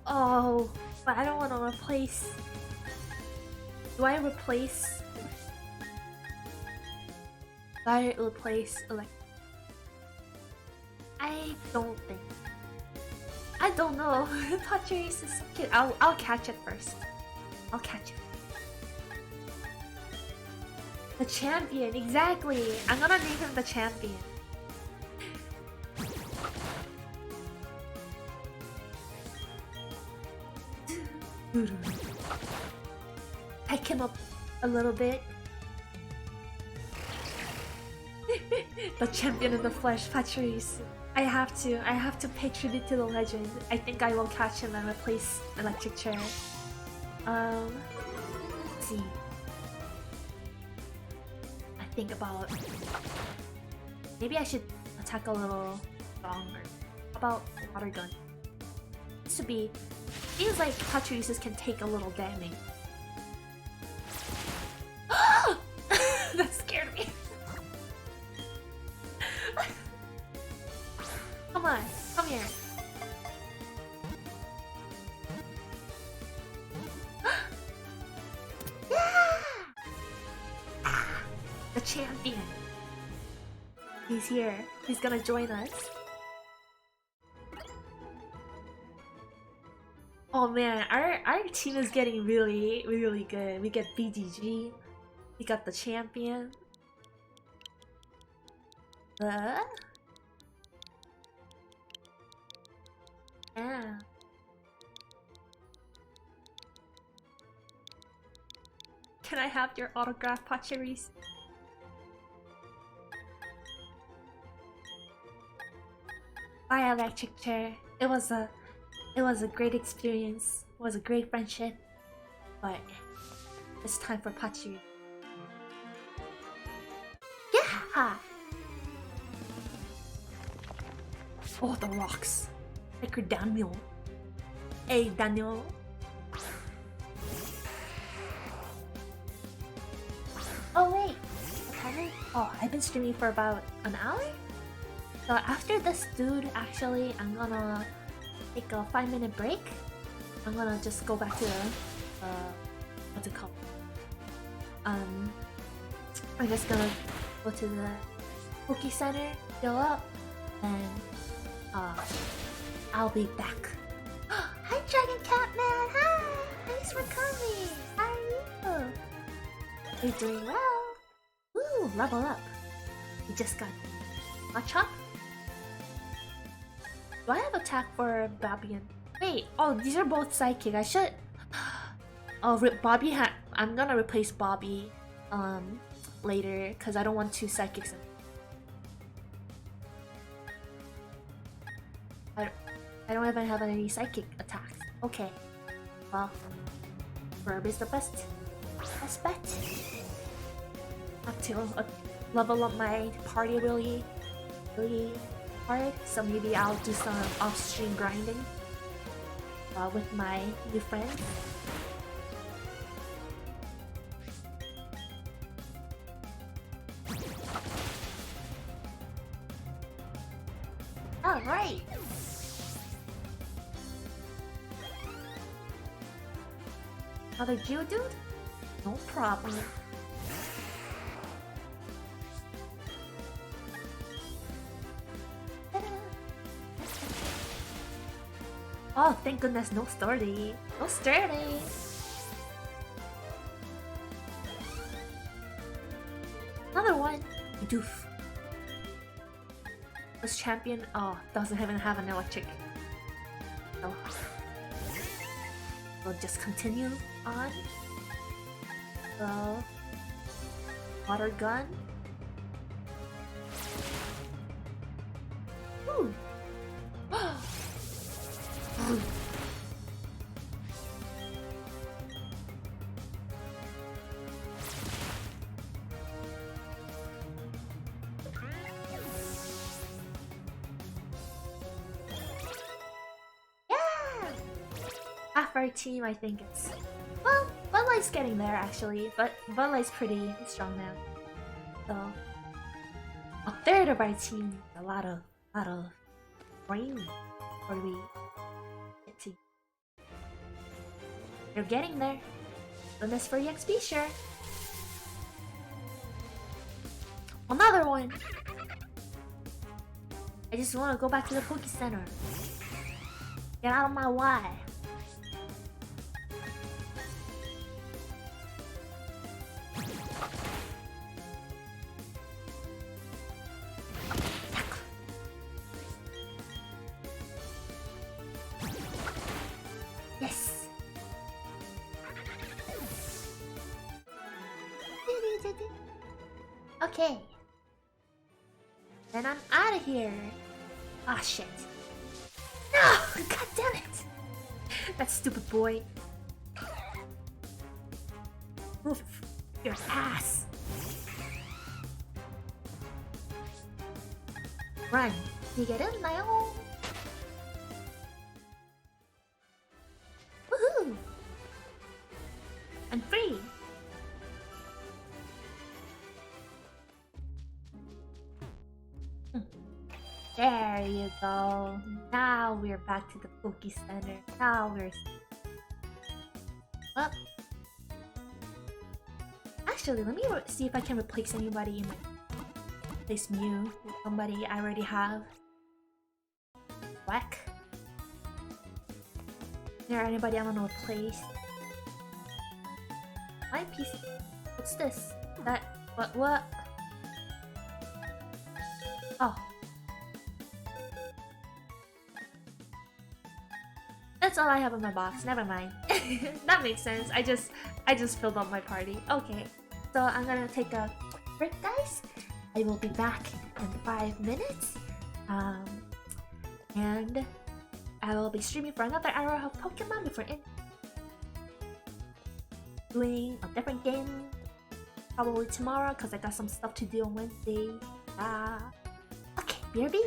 Oh, but I don't want to replace. Do I replace? Do I replace I don't think. I don't know. Pachirisu is so cute. I'll catch it first. I'll catch it. The champion, exactly. I'm gonna name him the champion. Pick him up a little bit. The champion in the flesh, Pachirisu. I have to pay tribute to the legend. I think I will catch him and replace Electric Chair. Let's see. I think about maybe I should attack a little stronger. How about water gun? This would be. Seems like Pachirisu can take a little damage. That scared me. Come on, come here. The champion. He's here. He's gonna join us. Oh man, our team is getting really, really good. We get BDG. We got the champion. Yeah. Can I have your autograph, Pachirisu? Bye, Electric Chair. It was a great experience. It was a great friendship. But it's time for Pachirisu. Yeah! Oh, the rocks. Sacred Daniel. Hey, Daniel. Oh wait, oh, I've been streaming for about an hour? So after this dude, actually, I'm gonna take a 5-minute break. I'm gonna just go back to what's it called? I'm just gonna go to the Poke Center, fill up, and I'll be back. Hi, Dragon Cat Man! Hi! Thanks for coming! How are you? You're doing well! Woo! Level up! We just got Watch Up? Do I have attack for Bobby and... Wait! Oh, these are both psychic. I should... Oh, Bobby had... I'm gonna replace Bobby later, because I don't want 2 psychics. I don't even have any psychic attacks. Okay. Well, Verb is the best bet. Have to level up my party really hard, so maybe I'll do some off-stream grinding with my new friends. Another Geodude? No problem. Oh, thank goodness, no sturdy. No sturdy. Another one. Doof. This champion, doesn't even have an electric. So we'll just continue on. So, water gun. Ooh. Half our team, I think it's... Well, Bud Light's getting there actually, but Bud Light's pretty strong now. So, a third of our team, a lot of brain before we get to. They're getting there. Goodness for EXP, sure. Another one. I just want to go back to the Poke Center. Get out of my way. Yes. Okay. Then I'm out of here. Ah, shit. No! God damn it! That stupid boy. Move your ass. Run. You get in now. Woohoo! I'm free. There you go. Now we're back to the Poke Center. Now we're... Well... Actually, let me see if I can replace anybody in my... Replace Mew with somebody I already have. Whack. Is there anybody I want to replace? My piece... What's this? That... What? Oh. That's all I have in my box. Never mind. That makes sense. I just filled up my party. Okay. So I'm gonna take a break, guys. I will be back in 5 minutes. And I will be streaming for another hour of Pokemon before doing a different game. Probably tomorrow because I got some stuff to do on Wednesday. Okay, BRB.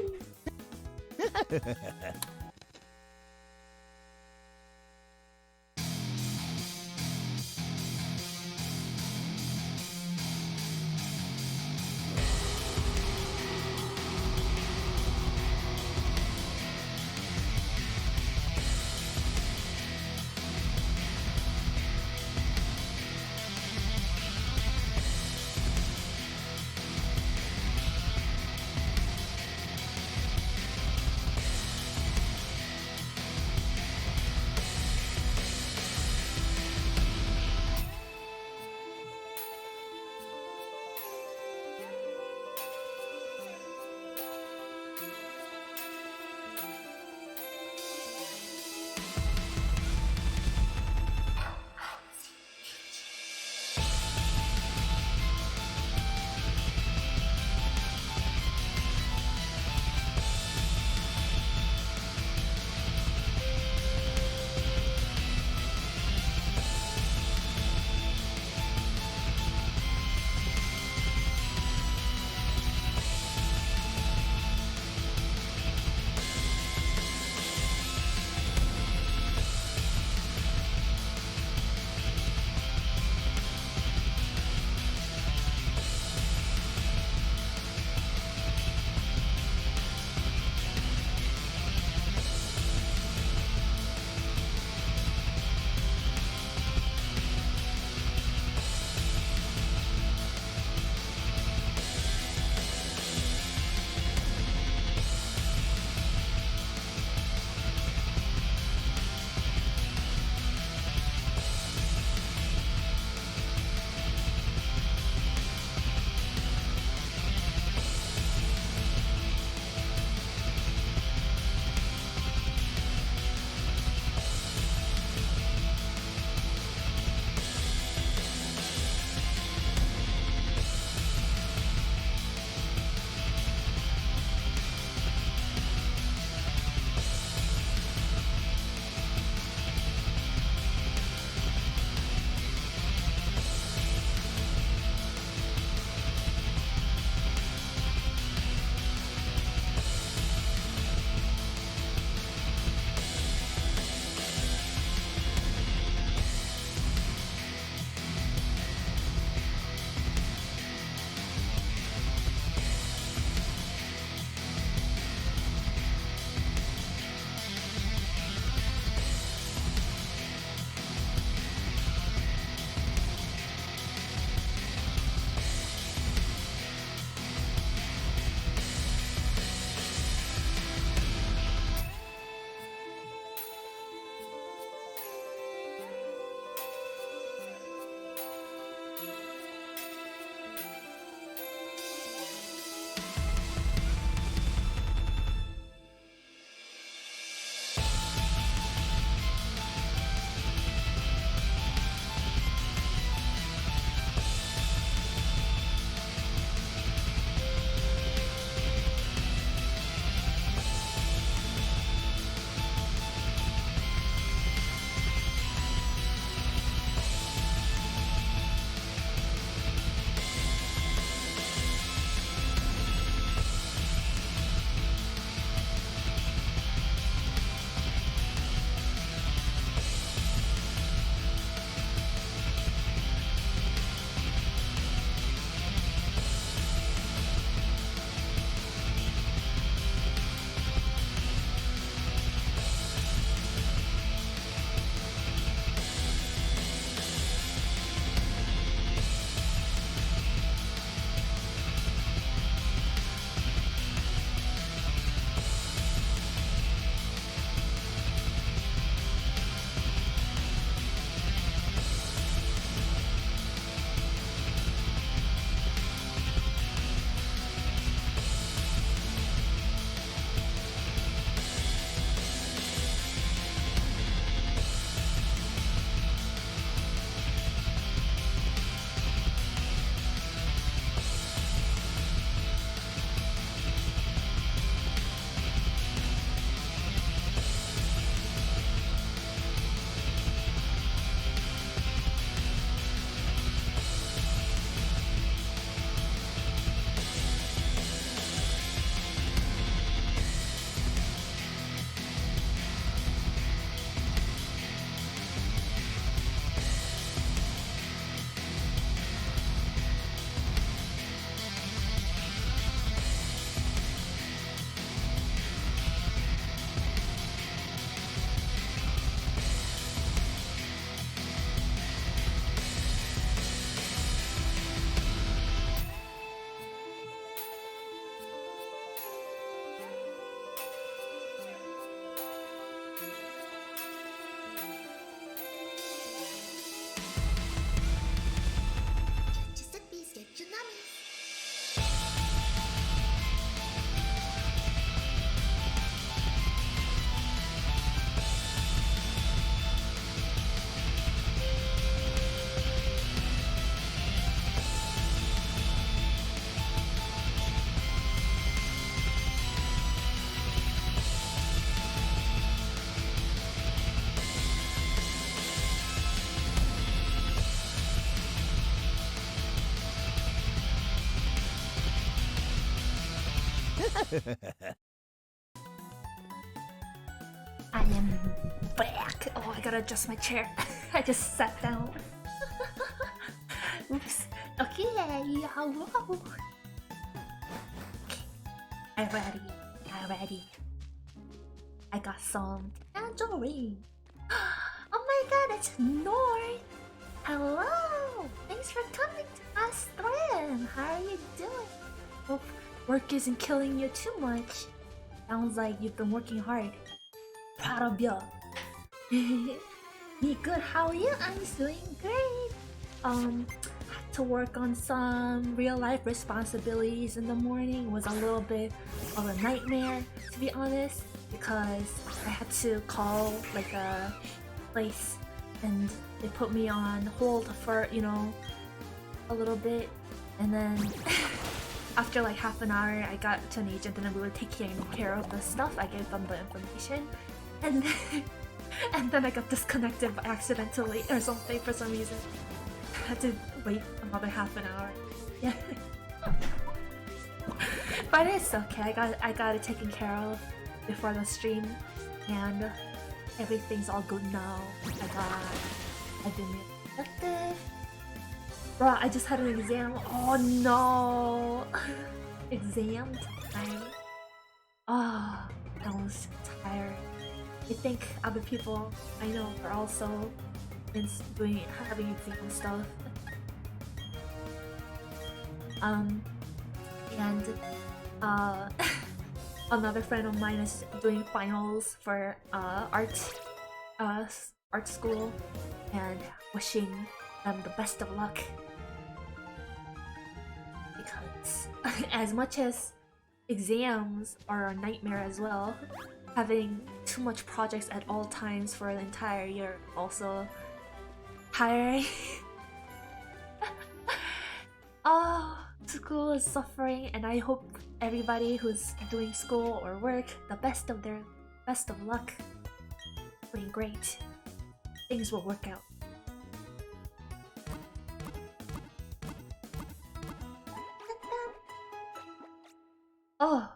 I am back. Oh, I gotta adjust my chair. I just sat down. Oops. Okay, hello. Okay, I'm ready. I'm ready. I got some tangerine. Oh my god, it's North. Hello. Thanks for coming to my stream. How are you doing? Hope work isn't killing you too much. Sounds like you've been working hard. Proud of you. Me good. How are you? I'm doing great. Had to work on some real life responsibilities in the morning. Was a little bit of a nightmare, to be honest, because I had to call like a place and they put me on hold for, you know, a little bit, and then after like half an hour I got to an agent and then we were taking care of the stuff. I gave them the information and then I got disconnected accidentally or something for some reason. I had to wait another half an hour. Yeah. But it's okay. I got it taken care of before the stream and everything's all good now. I've been productive. Bro, I just had an exam. Oh no! Exam time. Oh, I was tired. I think other people I know are also having exam stuff. And another friend of mine is doing finals for art school, and wishing them the best of luck. Because as much as exams are a nightmare as well, having too much projects at all times for an entire year also tiring. Oh, school is suffering, and I hope everybody who's doing school or work the best of luck. Doing great. Things will work out. Oh,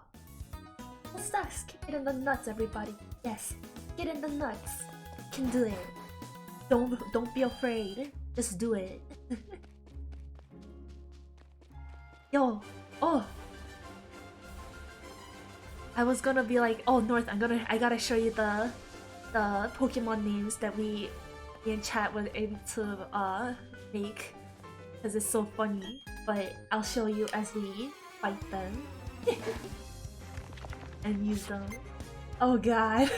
what's that? Kick it in the nuts, everybody. Yes, get in the nuts. You can do it. Don't be afraid. Just do it. Yo, oh. I was gonna be like, oh North, I gotta show you the Pokemon names that we in chat were able to make, because it's so funny. But I'll show you as we fight them and use them. Oh god.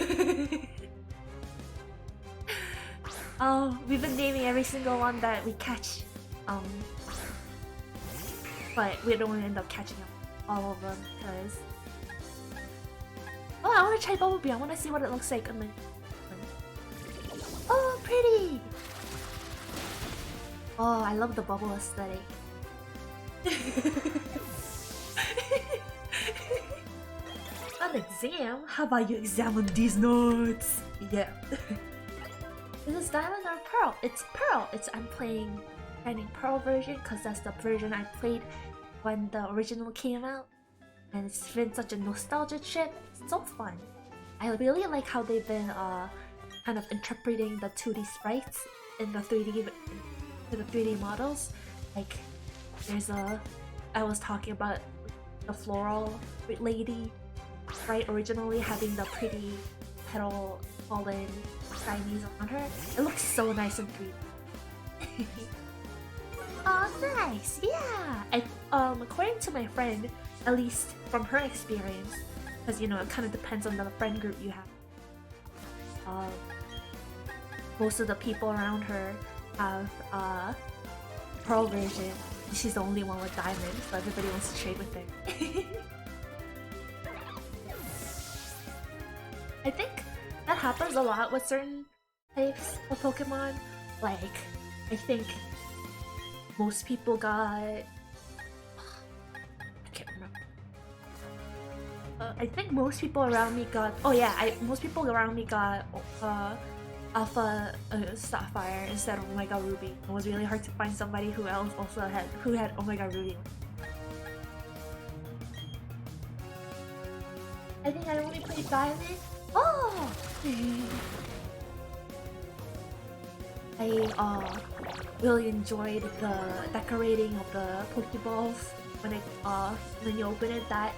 Oh, we've been naming every single one that we catch. But we don't end up catching up all of them because. Oh, I want to try Bumblebee. I want to see what it looks like. Oh, pretty! Oh, I love the bubble aesthetic. An exam? How about you examine these notes? Yeah. Is this Diamond or Pearl? It's Pearl! I'm playing Shining Pearl version because that's the version I played when the original came out. And it's been such a nostalgia trip. It's so fun. I really like how they've been kind of interpreting the 2D sprites in the 3D models. Like I was talking about the floral lady, right? Originally having the pretty petal fallen shinies on her. It looks so nice and 3D. Oh, nice! Yeah! According to my friend, at least from her experience, because you know it kind of depends on the friend group you have. Most of the people around her have Pearl version. She's the only one with diamonds, so everybody wants to trade with her. I think that happens a lot with certain types of Pokemon. Like, I think most people got... I can't remember. I think most people around me got... Oh yeah, most people around me got Alpha Sapphire instead of Omega Ruby. It was really hard to find somebody who had Omega Ruby. I think I only played Diamond. Oh! I really enjoyed the decorating of the Pokeballs when you open it. That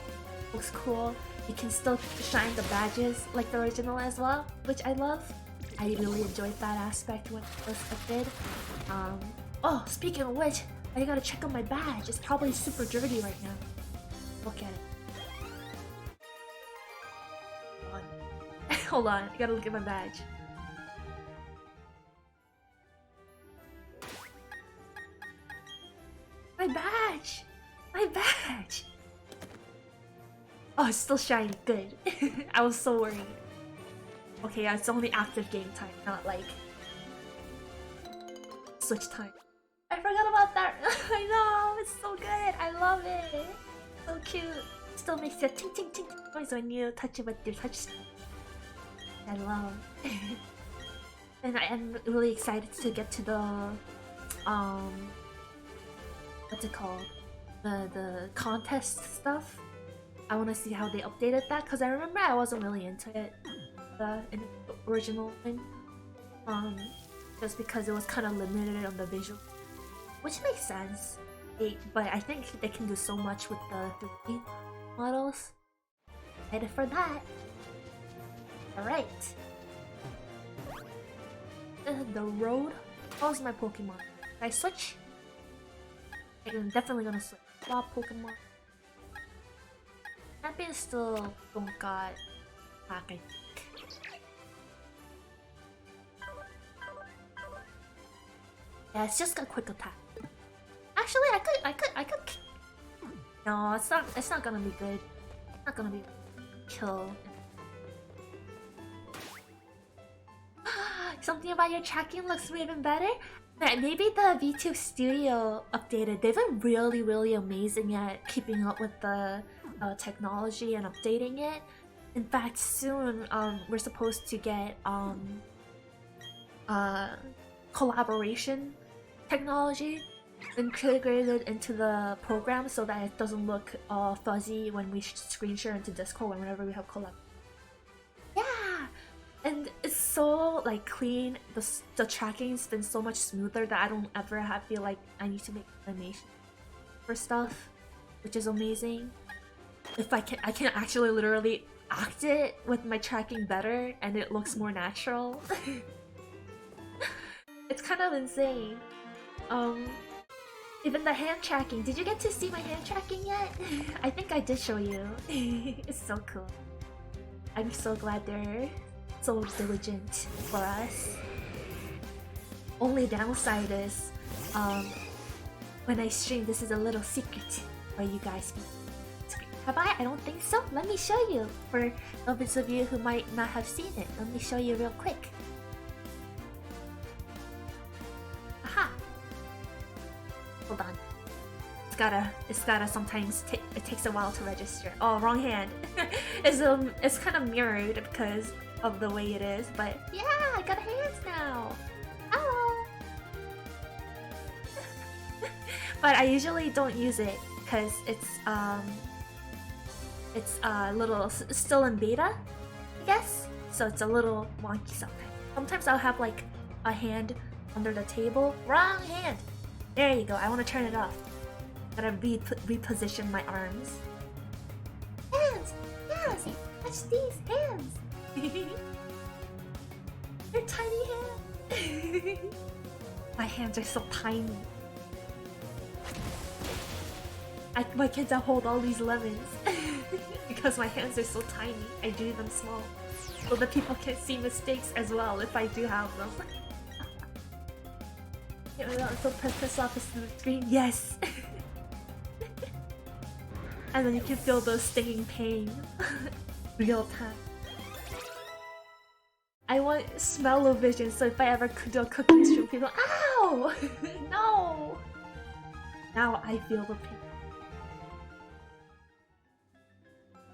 looks cool. You can still shine the badges like the original as well, which I love. I really enjoyed that aspect when it was a kid. Oh, speaking of which, I gotta check on my badge. It's probably super dirty right now. Look at it. Hold on. Hold on, I gotta look at my badge. My badge! My badge! Oh, it's still shiny. Good. I was so worried. Okay, yeah, it's only active game time, not like switch time. I forgot about that. I know, it's so good. I love it. So cute. Still makes a ting ting ting noise when you touch it with your touch screen. I love. And I am really excited to get to the what's it called? The contest stuff. I want to see how they updated that because I remember I wasn't really into it in the original thing. Just because it was kind of limited on the visual, which makes sense. But I think they can do so much with the 3D models. Excited for that. Alright. The road. How's my Pokemon? Can I switch? I'm definitely gonna switch. Swap Pokemon. Champions still don't got back, I think. Yeah, it's just a quick attack. Actually, I could. No, it's not gonna be good. It's not gonna be kill. Something about your tracking looks even better. Maybe the VTuber Studio updated. They've been really amazing at keeping up with the technology and updating it. In fact, soon we're supposed to get collaboration technology integrated into the program so that it doesn't look all fuzzy when we screen share into Discord whenever we have collab. Yeah, and it's so like clean. The tracking's been so much smoother that I don't ever feel like I need to make animation for stuff, which is amazing. If I can actually literally act it with my tracking better, and it looks more natural. It's kind of insane. Even the hand tracking. Did you get to see my hand tracking yet? I think I did show you. It's so cool. I'm so glad they're so diligent for us. Only downside is, when I stream, this is a little secret for you guys. Have I? I don't think so. Let me show you. For those of you who might not have seen it, let me show you real quick. Aha! Hold on. It's gotta sometimes it takes a while to register. Oh, wrong hand. It's kind of mirrored because of the way it is, but yeah, I got hands now. Hello. But I usually don't use it because it's a little still in beta, I guess. So it's a little wonky sometimes. Sometimes I'll have like a hand under the table. Wrong hand. There you go. I want to turn it off. Gotta reposition my arms. Hands! Yes! Touch these hands! They're tiny hands! My hands are so tiny. Why can't I hold all these lemons? Because my hands are so tiny. I do them small. So that people can see mistakes as well if I do have them. So press off the screen. Yes! And then you can feel the stinging pain. Real time. I want smell-o-vision, so if I ever do a cooking stream, people, ow! No! Now I feel the pain.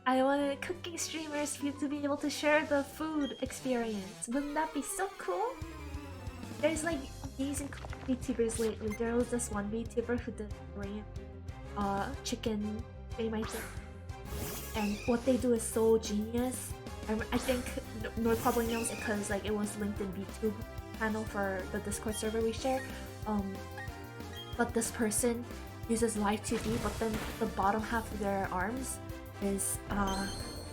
I want cooking streamers to be able to share the food experience. Wouldn't that be so cool? There's like amazing VTubers lately. There was this one VTuber who did Korean chicken stream, I think. and what they do is so genius. I think North probably knows it because like it was linked in VTube channel for the Discord server we share. But this person uses live 2D, but then the bottom half of their arms is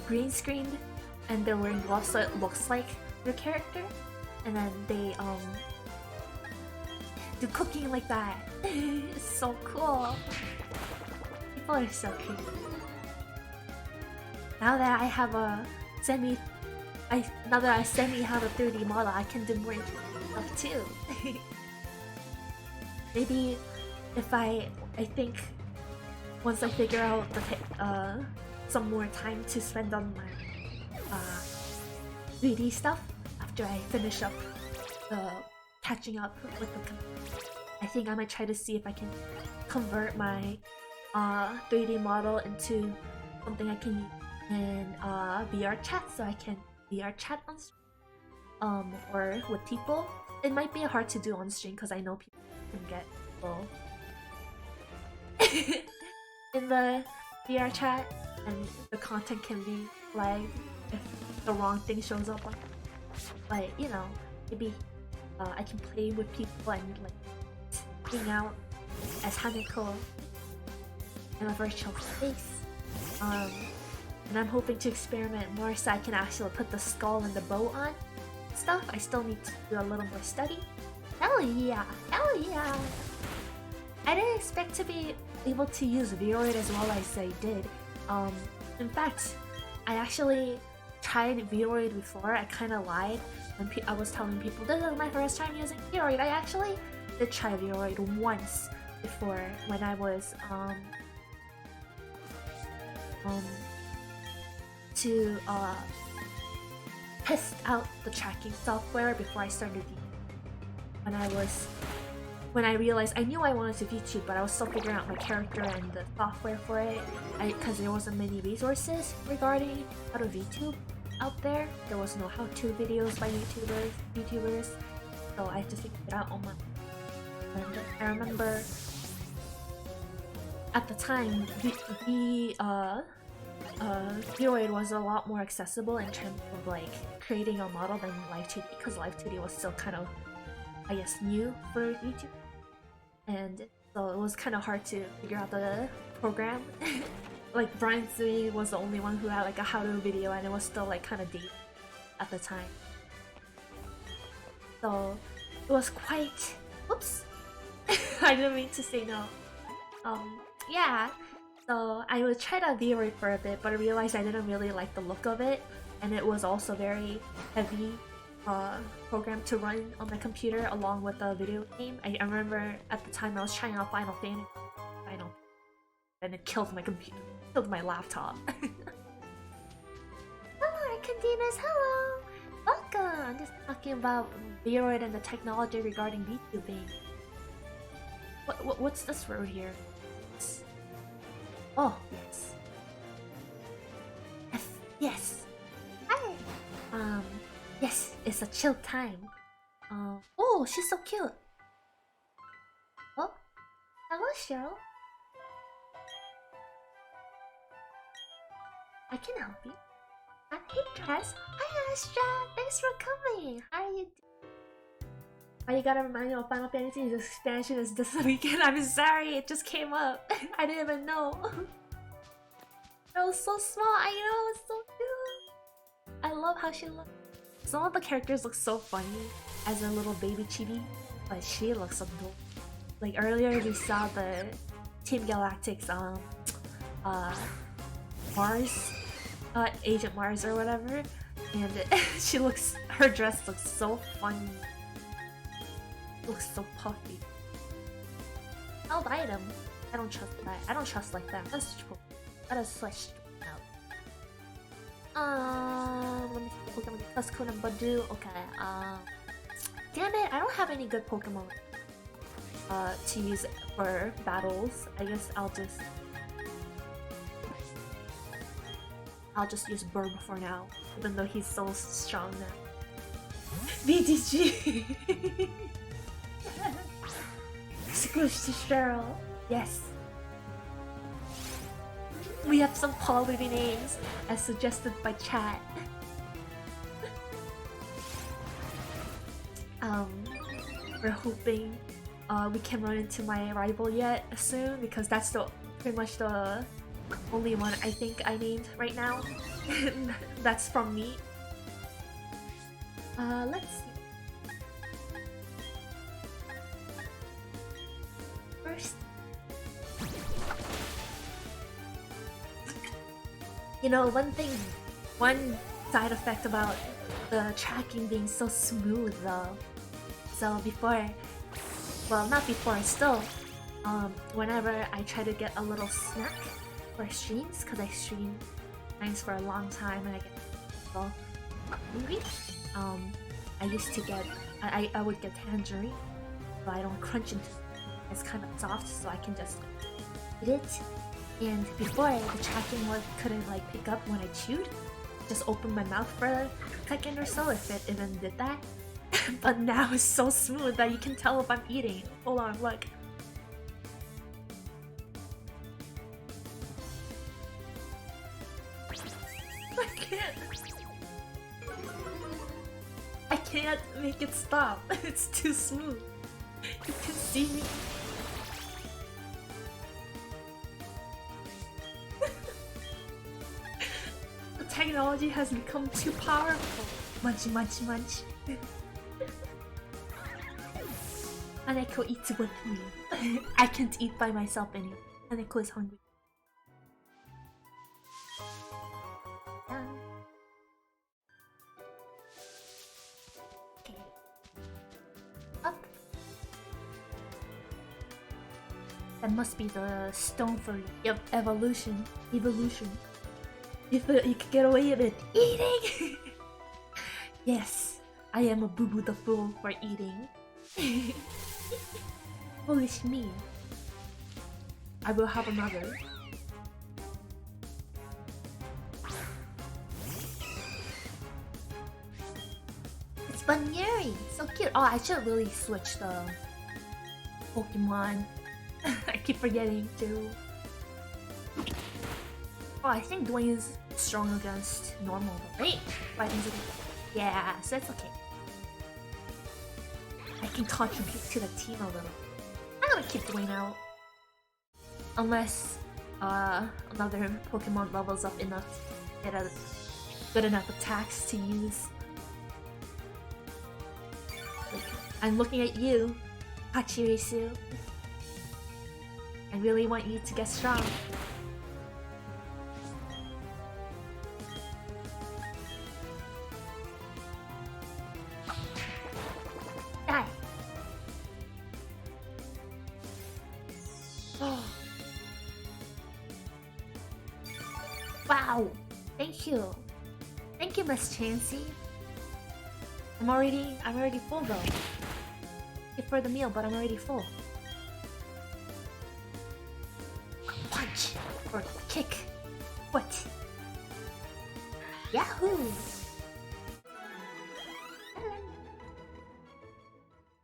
green screened, and they're wearing gloves, so it looks like their character. And then they do cooking like that. It's so cool. People are so cute. Now that I have a now that I semi have a 3D model, I can do more stuff too. Maybe if I think once I figure out the some more time to spend on my 3D stuff after I finish up the catching up with the I think I might try to see if I can convert my 3D model into something I can use in VR chat, so I can VR chat on stream or with people. It might be hard to do on stream because I know people can get people in the VR chat and the content can be flagged if the wrong thing shows up on. But you know, maybe I can play with people and like hang out as Haneko in a virtual space. And I'm hoping to experiment more so I can actually put the skull and the bow on stuff. I still need to do a little more study. Hell yeah! Hell yeah! I didn't expect to be able to use Vroid as well as I did. In fact, I actually tried Vroid before. I kind of lied when I was telling people this is my first time using Vroid. I actually did try Vroid once before when I was to test out the tracking software before I started when I realized I knew I wanted to VTube, but I was still figuring out my character and the software for it because there wasn't many resources regarding how to VTube out there. There was no how-to videos by YouTubers, so I had to figure it out on my own. And I remember at the time Vroid was a lot more accessible in terms of like creating a model than Live 2D, because Live 2D was still kind of, I guess, new for YouTube, and so it was kind of hard to figure out the program. Like Brian 3 was the only one who had like a how-to video, and it was still like kind of deep at the time. So it was quite. Oops, I didn't mean to say no. Yeah. So I would try to Vroid for a bit, but I realized I didn't really like the look of it, and it was also very heavy program to run on my computer along with the video game. I remember at the time I was trying out Final Fantasy, and it killed my computer, killed my laptop. Hello, Arcandinas, hello! Welcome! I'm just talking about Vroid and the technology regarding VTubing. What's this road here? Oh, yes. Yes. Hi. Yes, it's a chill time. Oh, she's so cute. Oh, hello, Cheryl. I can help you. Hey, Tress. Hi, Astra. Thanks for coming. How are you doing? Oh, you gotta remind me of Final Fantasy's expansion is this weekend. I'm sorry, it just came up. I didn't even know. It was so small. I know, it's so cute. I love how she looks. Some of the characters look so funny as a little baby chibi, but she looks adorable. Like earlier, we saw the Team Galactic's Mars, Agent Mars or whatever, and her dress looks so funny. Looks so puffy. Held item. I don't trust that. I don't trust like that. Let's switch. Let us switch out. Let me see. Pokemon Tuskun and Badu. Okay. Damn it! I don't have any good Pokemon to use for battles. I guess I'll just use Burb for now, even though he's so strong now. VTG. Squish to Cheryl. Yes. We have some quality names as suggested by chat. um, we're hoping we can run into my rival yet soon because that's pretty much the only one I think I named right now. That's from me. Let's see. First, you know, one side effect about the tracking being so smooth though. So before, well, not before, still, whenever I try to get a little snack for streams, because I stream times for a long time and I get so hungry, I used to get, I would get tangerine, so I don't crunch into it. It's kind of soft, so I can just eat it. And before, the tracking one couldn't like pick up when I chewed. Just open my mouth for a second or so if it even did that. But now it's so smooth that you can tell if I'm eating. Hold on, look. I can't make it stop. It's too smooth. You can see me. The technology has become too powerful. Munch, munch, munch. Haneko eats with me. I can't eat by myself anymore. Haneko is hungry. Okay. Up. That must be the stone for evolution. If you could get away with it, eating. Yes, I am a boo-boo the fool for eating. Foolish me. I will have another. It's Bunyeri! So cute! Oh, I should really switch the Pokemon. I keep forgetting to. Oh, I think Dwayne is strong against normal, right? Yeah, so it's okay. I can contribute to the team a little. I'm gonna keep Dwayne out. Unless another Pokemon levels up enough to get a good enough attacks to use. Like, I'm looking at you, Hachirisu. I really want you to get strong. Die! Wow! Thank you! Thank you, Miss Chansey. I'm already full though. Good for the meal, but I'm already full. Punch! Or kick! What? Yahoo!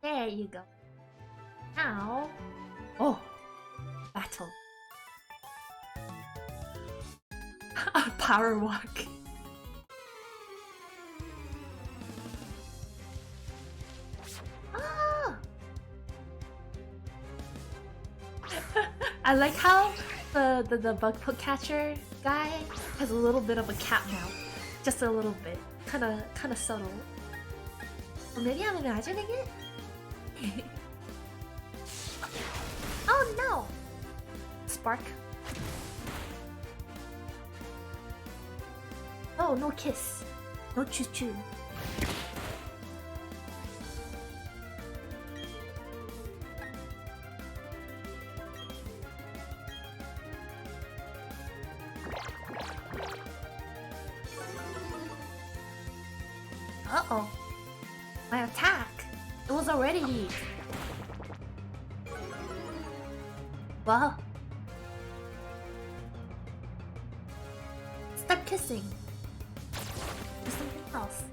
There you go. Now... Oh! Battle. A power walk. Ah! I like how the bug catcher guy has a little bit of a cat mouth. Just a little bit. Kinda subtle. Or maybe I'm imagining it? Oh no! Spark. Oh, no kiss. No choo-choo. Uh-oh. My attack! It was already weak. Wow. Stop kissing. Do something else.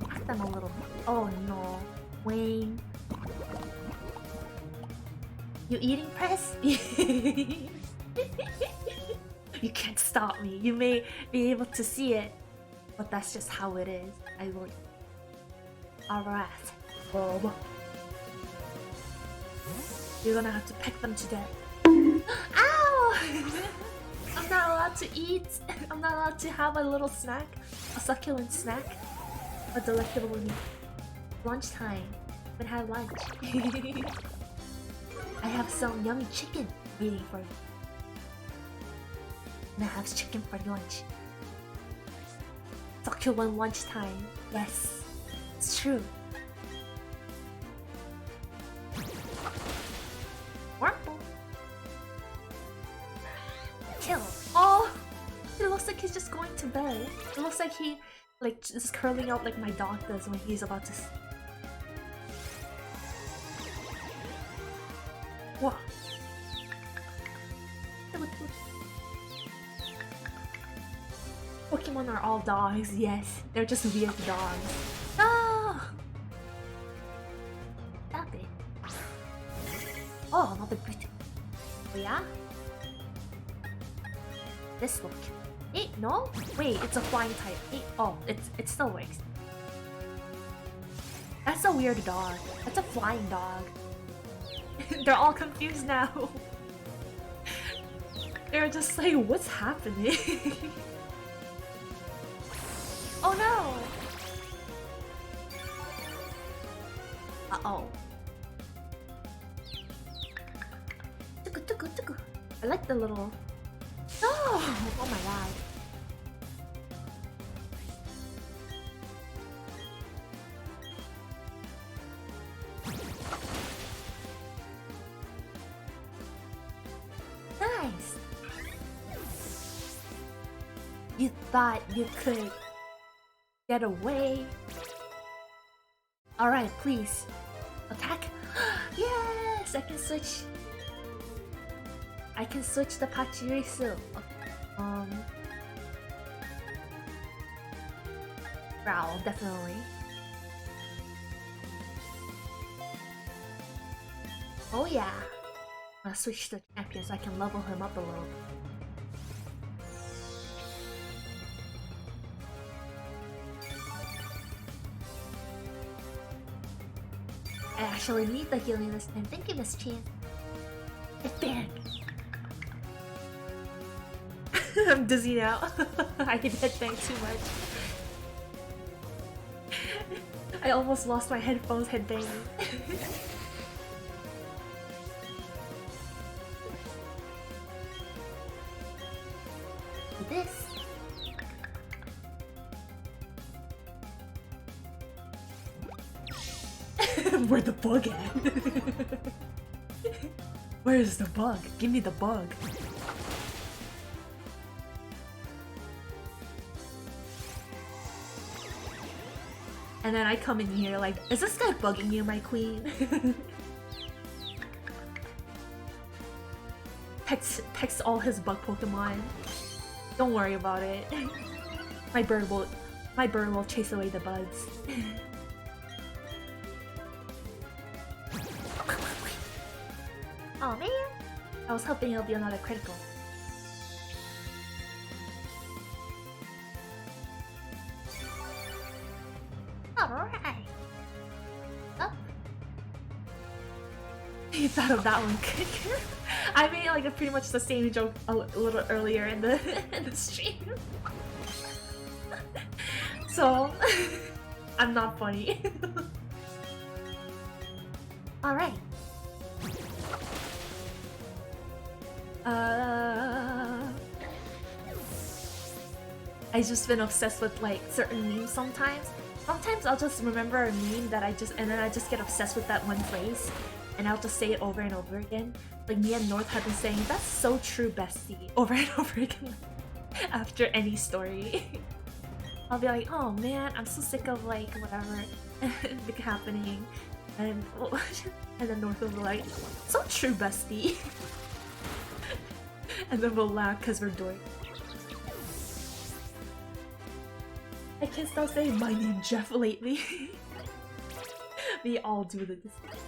Act them a little bit. Oh no. Wayne. You eating, Press? You can't stop me. You may be able to see it, but that's just how it is. I will. Alright, Bob. You're gonna have to peck them to death. Ow! I'm not allowed to eat. I'm not allowed to have a little snack. A succulent snack. A delectable meal. Lunchtime. But have lunch. I have some yummy chicken waiting for you. And I have chicken for lunch. Succulent lunchtime. Yes. It's true. Kill. Oh! It looks like he's just going to bed. It looks like he like just curling out like my dog does when he's about to. What? Pokemon are all dogs, yes. They're just weird dogs. No! Stop it. Oh, another brute. Oh yeah? This look. Hey, no? Wait, it's a flying type. Hey, oh, it still works. That's a weird dog. That's a flying dog. They're all confused now. They're just like, what's happening? Oh no! Uh-oh. I like the little... Oh! Oh my god. Nice! You thought you could get away? Alright, please. Attack! Yes! I can switch. I can switch the Pachirisu. Growl, definitely. Oh yeah! I'll switch the champion so I can level him up a little. I actually need the healing this time. Thank you, Miss Chan. Headbang! I'm dizzy now. I can headbang too much. I almost lost my headphones headbanging. This. Where the bug at? Where is the bug? Give me the bug. And then I come in here like, is this guy bugging you, my queen? Pecks all his bug Pokemon. Don't worry about it. My bird will chase away the bugs. Oh man! I was hoping it'll be another critical. Alright! Up! You thought of that one quicker? I made like pretty much the same joke a little earlier in the in the stream. So I'm not funny. Alright. I just been obsessed with like certain memes sometimes. Sometimes I'll just remember a meme that and then I just get obsessed with that one phrase and I'll just say it over and over again. Like me and North have been saying, that's so true, bestie, over and over again after any story. I'll be like, oh man, I'm so sick of like whatever happening. And then North will be like, so true, bestie. And then we'll laugh because we're doing. I can't stop saying my name Jeff lately. We all do this.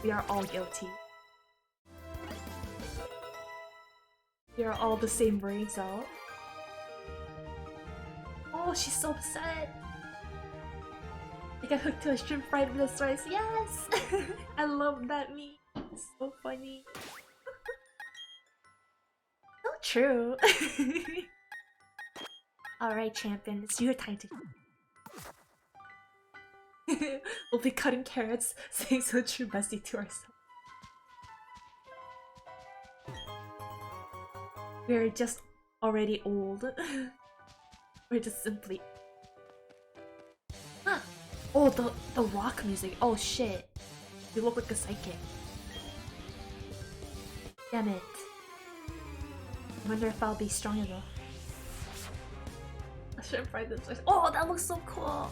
We are all guilty. We are all the same brain cell. Oh, she's so upset. I got hooked to a shrimp fried with rice. Yes! I love that meme. It's so funny. So true. Alright, champion, it's your time to. We'll be cutting carrots, saying so true bestie to ourselves. We're just already old. We're just simply. Huh. Oh, the rock music. Oh shit. You look like a psychic. Damn it. I wonder if I'll be strong enough. I should have tried this. Oh, that looks so cool.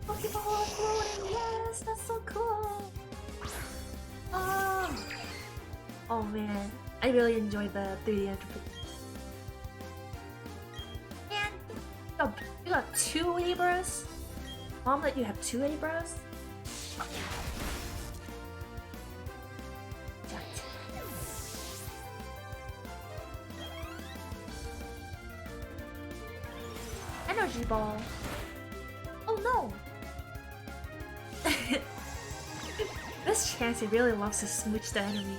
Pokeball floating. Yes, that's so cool. Oh. Oh man, I really enjoyed the 3D interpretation. And you got 2 Abras? Mom let you have 2 Abras? Energy ball. Oh no! This Chansey really loves to smooch the enemy.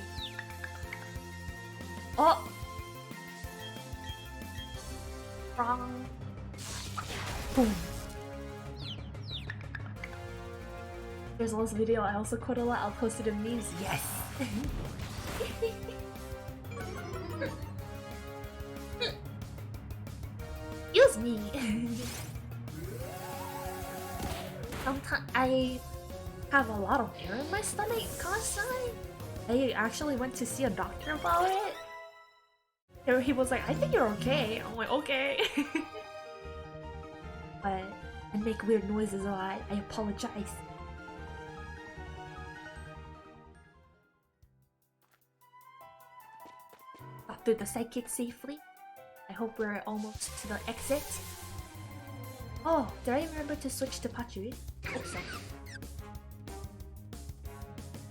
Oh! Wrong. Boom. There's also video I also quote a lot. I'll post it in memes. Yes! Excuse me! Sometimes I have a lot of air in my stomach constantly. I actually went to see a doctor about it. He was like, I think you're okay. I'm like, okay. But I make weird noises a lot. I apologize. Got through the psychic safely. I hope we're almost to the exit. Oh, did I remember to switch to Pachuri? Hope so.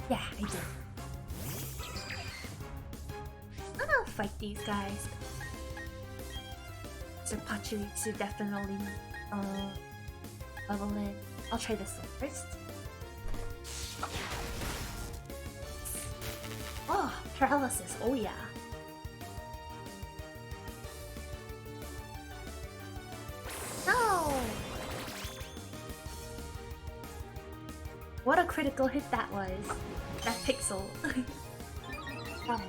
Yeah, I did. I'm gonna fight these guys. So Pachuri to definitely level in. I'll try this one first. Oh, paralysis. Oh yeah. No! What a critical hit that was. That pixel. Wow.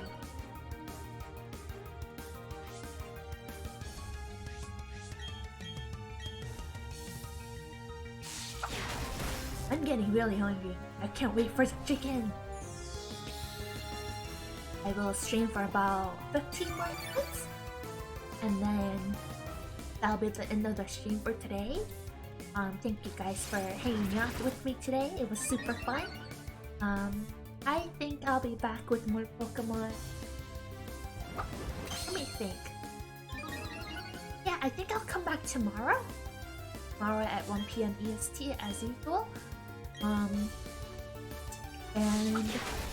I'm getting really hungry. I can't wait for the chicken. I will stream for about 15 more minutes. And then that'll be the end of the stream for today. Thank you guys for hanging out with me today. It was super fun. I think I'll be back with more Pokemon. Let me think. Yeah, I think I'll come back tomorrow. Tomorrow at 1 PM EST as usual. And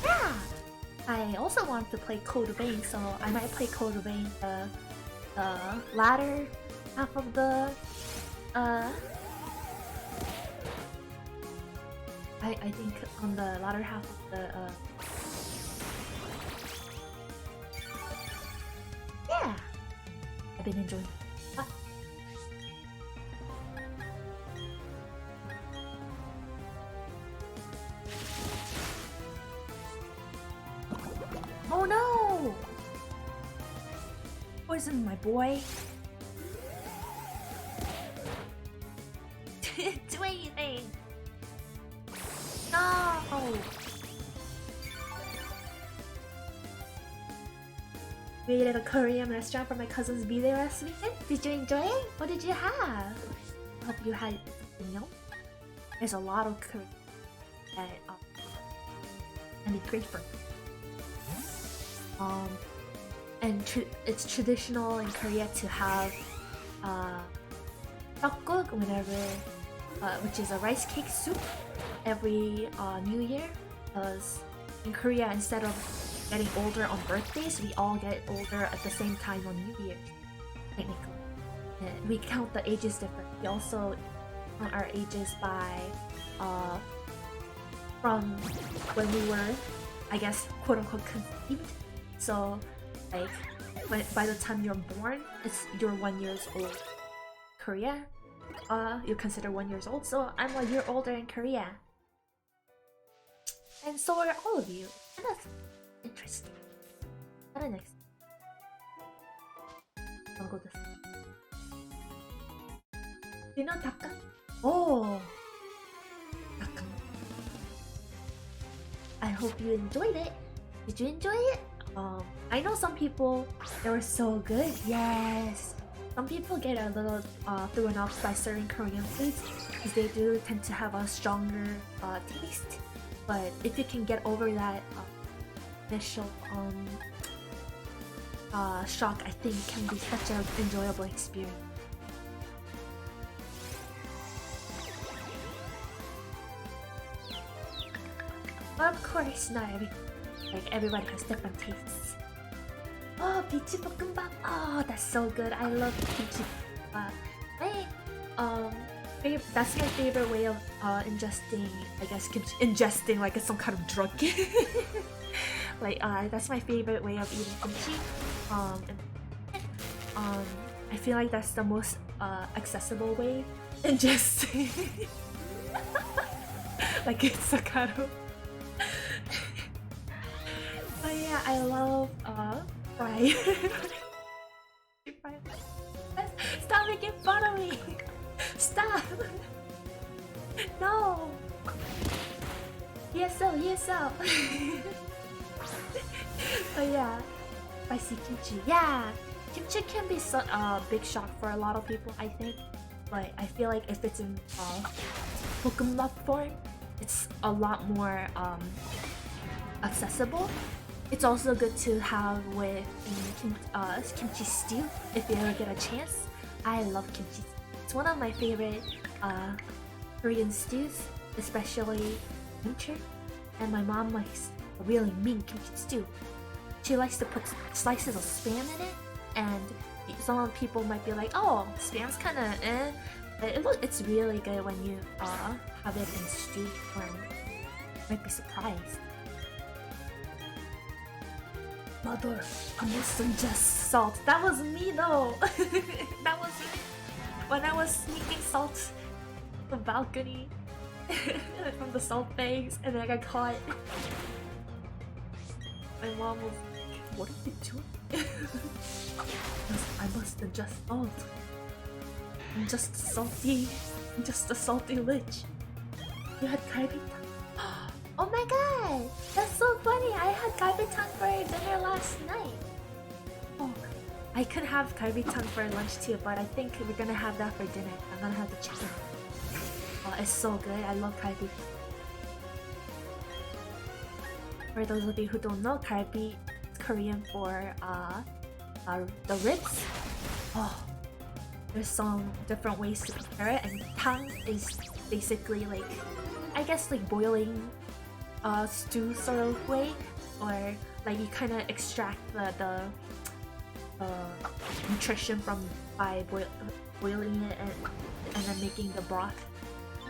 yeah, I also want to play Code Vein, so I might play Code Vein the latter half of the I think on the latter half of the yeah, I've been enjoying it. Oh no! Poison my boy. Didn't do anything. No! We ate at a Korean restaurant for my cousin's birthday last weekend. Did you enjoy it? What did you have? I hope you had meal. There's a lot of Korean that can be great for. And it's traditional in Korea to have 떡국 whenever, which is a rice cake soup, every New Year. Because in Korea, instead of getting older on birthdays, we all get older at the same time on New Year, technically. we count the ages different. We also count our ages by from when we were, I guess, quote unquote conceived. So like by the time you're born, you're 1 year old. Korea, you're considered 1 year old. So I'm 1 year older in Korea, and so are all of you. And that's interesting. What next? I'll go this. You know Taka? Oh, Taka. I hope you enjoyed it. Did you enjoy it? I know some people, they were so good. Yes. Some people get a little thrown off by certain Korean foods because they do tend to have a stronger taste. But if you can get over that initial shock, I think can be such an enjoyable experience. But of course, not everybody has different tastes. Oh, kimchi bokkeumbap. Oh, that's so good. I love kimchi bokkeumbap. That's my favorite way of ingesting. I guess ingesting like some kind of drug. That's my favorite way of eating kimchi. I feel like that's the most accessible way ingesting. Like it's a kind of. But yeah, I love fried. Stop making fun of me! Stop! No! ESL! But yeah, spicy kimchi. Yeah! Kimchi can be a big shock for a lot of people, I think. But I feel like if it's in bokkeumbap form, it's a lot more accessible. It's also good to have with kimchi stew if you ever get a chance. I love kimchi. It's one of my favorite Korean stews, especially winter. And my mom likes a really mean kimchi stew. She likes to put slices of spam in it, and some people might be like, "Oh, spam's kind of eh," but it's really good when you have it in stew form. You might be surprised. Mother, I must ingest salt. That was me though. That was me when I was sneaking salt from the balcony from the salt bags, and then I got caught. My mom was like, "What are you doing?" I must ingest salt. I'm just a salty lich. You had kalbi. Oh my god! That's so funny! I had kalbi-tang for dinner last night! Oh, I could have kalbi-tang for lunch too, but I think we're gonna have that for dinner. I'm gonna have the chicken. Oh, it's so good. I love kalbi. For those of you who don't know, kalbi is Korean for the ribs. Oh, there's some different ways to prepare it, and tang is basically like, I guess like boiling stew sort of way, or like you kind of extract the nutrition from by boiling it and then making the broth,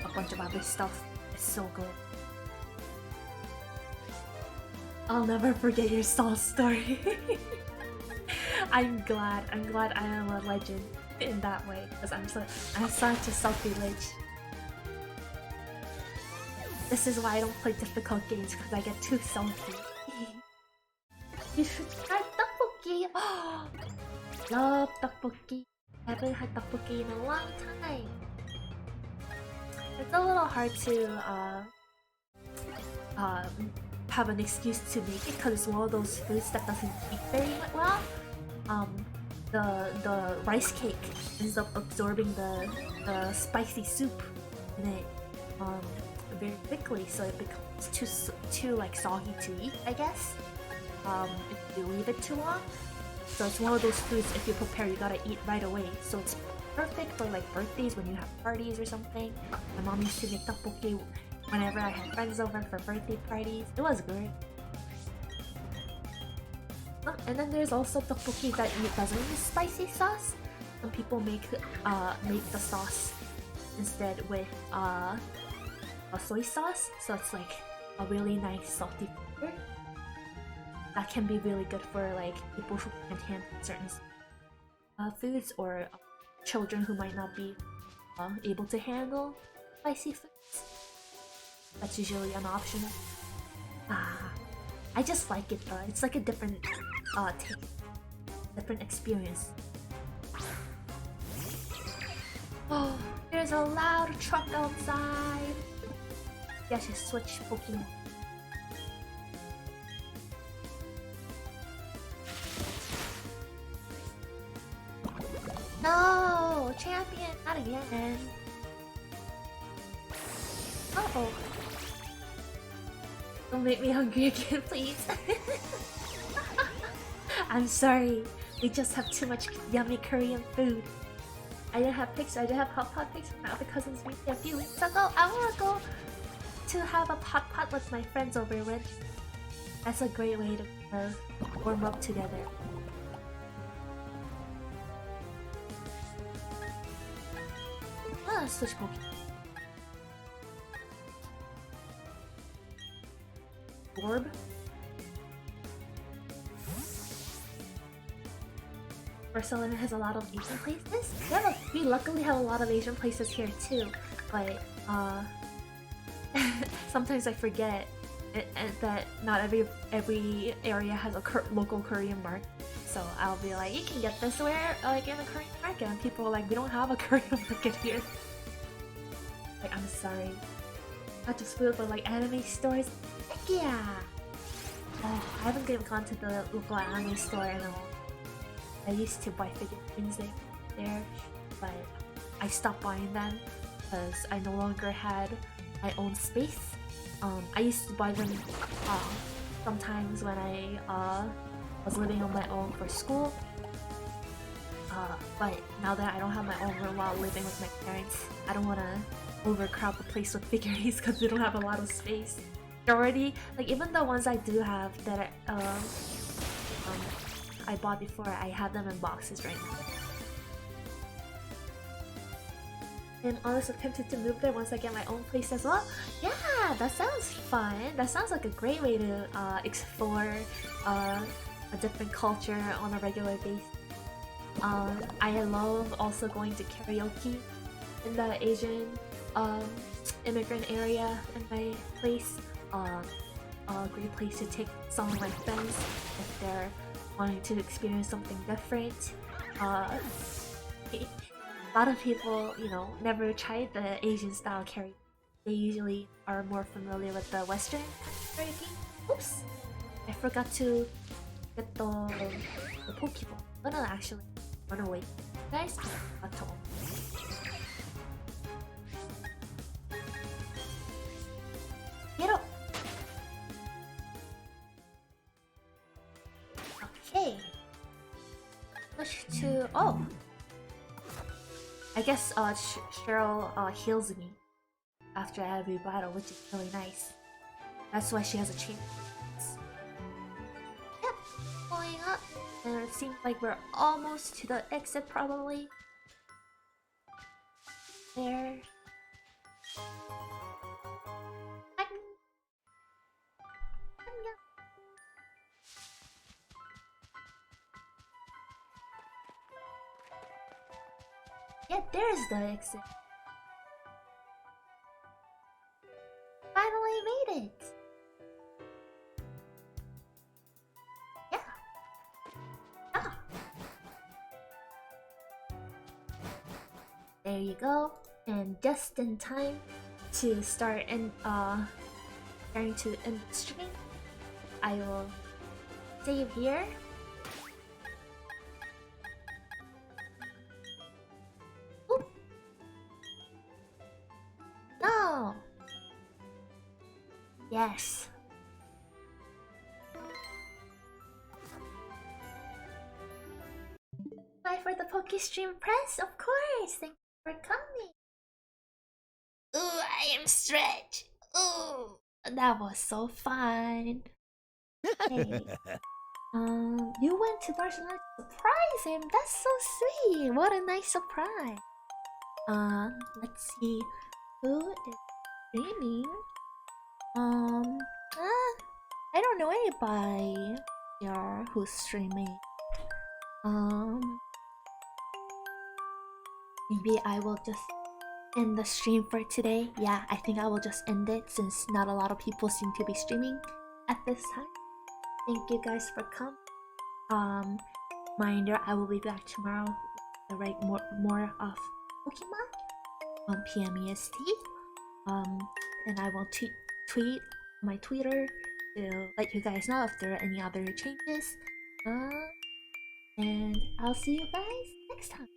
a bunch of other stuff. It's so good. I'll never forget your salt story. I'm glad I am a legend in that way, because I'm such a salty lich. This is why I don't play difficult games, because I get too salty. You should try tteokbokki! Love tteokbokki. Haven't had tteokbokki in a long time. It's a little hard to have an excuse to make it, because it's one of those foods that doesn't eat very well. The rice cake ends up absorbing the spicy soup in it very quickly, so it becomes too like soggy to eat, I guess. If you leave it too long. So it's one of those foods, if you prepare, you gotta eat right away. So it's perfect for like birthdays, when you have parties or something. My mom used to make tteokbokki whenever I had friends over for birthday parties. It was good. And then there's also tteokbokki that doesn't use spicy sauce. some people make the sauce instead with a soy sauce, so it's like a really nice salty flavor. That can be really good for like people who can't handle certain foods, or children who might not be able to handle spicy foods. That's usually an option. I just like it though. It's like a different taste, different experience. Oh, there's a loud truck outside. Yeah, she switched Pokemon. No, champion, not again. Uh-oh. Don't make me hungry again, please. I'm sorry. We just have too much yummy Korean food. I didn't have pics. I did have hot pot pics from my other cousin's meet a few weeks ago. I wanna go to have a hot pot with my friends over with. That's a great way to warm up together. Switch Pokemon. Orb. Barcelona has a lot of Asian places. Yeah, we luckily have a lot of Asian places here too. But sometimes I forget that not every area has a local Korean market. So I'll be like, you can get this where like in a Korean market, and people are like, we don't have a Korean market here. Like, I'm sorry. Not just food, but like anime stores. Heck yeah! Oh, I haven't gone to the local anime store in a while. I used to buy figurines there, but I stopped buying them because I no longer had my own space. I used to buy them sometimes when I was living on my own for school. But now that I don't have my own room while living with my parents, I don't want to overcrowd the place with figurines because we don't have a lot of space. Already, like even the ones I do have that I bought before, I have them in boxes right now. And honestly, I'm tempted to move there once I get my own place as well. Yeah, that sounds fun. That sounds like a great way to explore a different culture on a regular basis. I love also going to karaoke in the Asian immigrant area in my place. A great place to take some of my friends if they're wanting to experience something different. A lot of people, you know, never tried the Asian style karaoke. They usually are more familiar with the Western karaoke. Oops! I forgot to get the Pokeball. I'm gonna actually run away. Guys, at all. Get up! Okay. Switch to... oh! I guess Cheryl heals me after every battle, which is really nice. That's why she has a chain. Yep, going up, and it seems like we're almost to the exit probably. There. Yeah, there's the exit. Finally made it! Yeah. Ah. There you go. And just in time to start and starting to end the stream, I will save here. No! Yes. Bye for the PokeStream press, of course! Thank you for coming! Ooh, I am stretched! Ooh! That was so fun! Hey. You went to Barcelona to surprise him. That's so sweet. What a nice surprise. Let's see who is streaming. I don't know anybody here who's streaming. Maybe I will just end the stream for today. Yeah, I think I will just end it since not a lot of people seem to be streaming at this time. Thank you guys for coming. Reminder, I will be back tomorrow to write more of Pokemon on PM EST. And I will tweet my Twitter to let you guys know if there are any other changes. And I'll see you guys next time.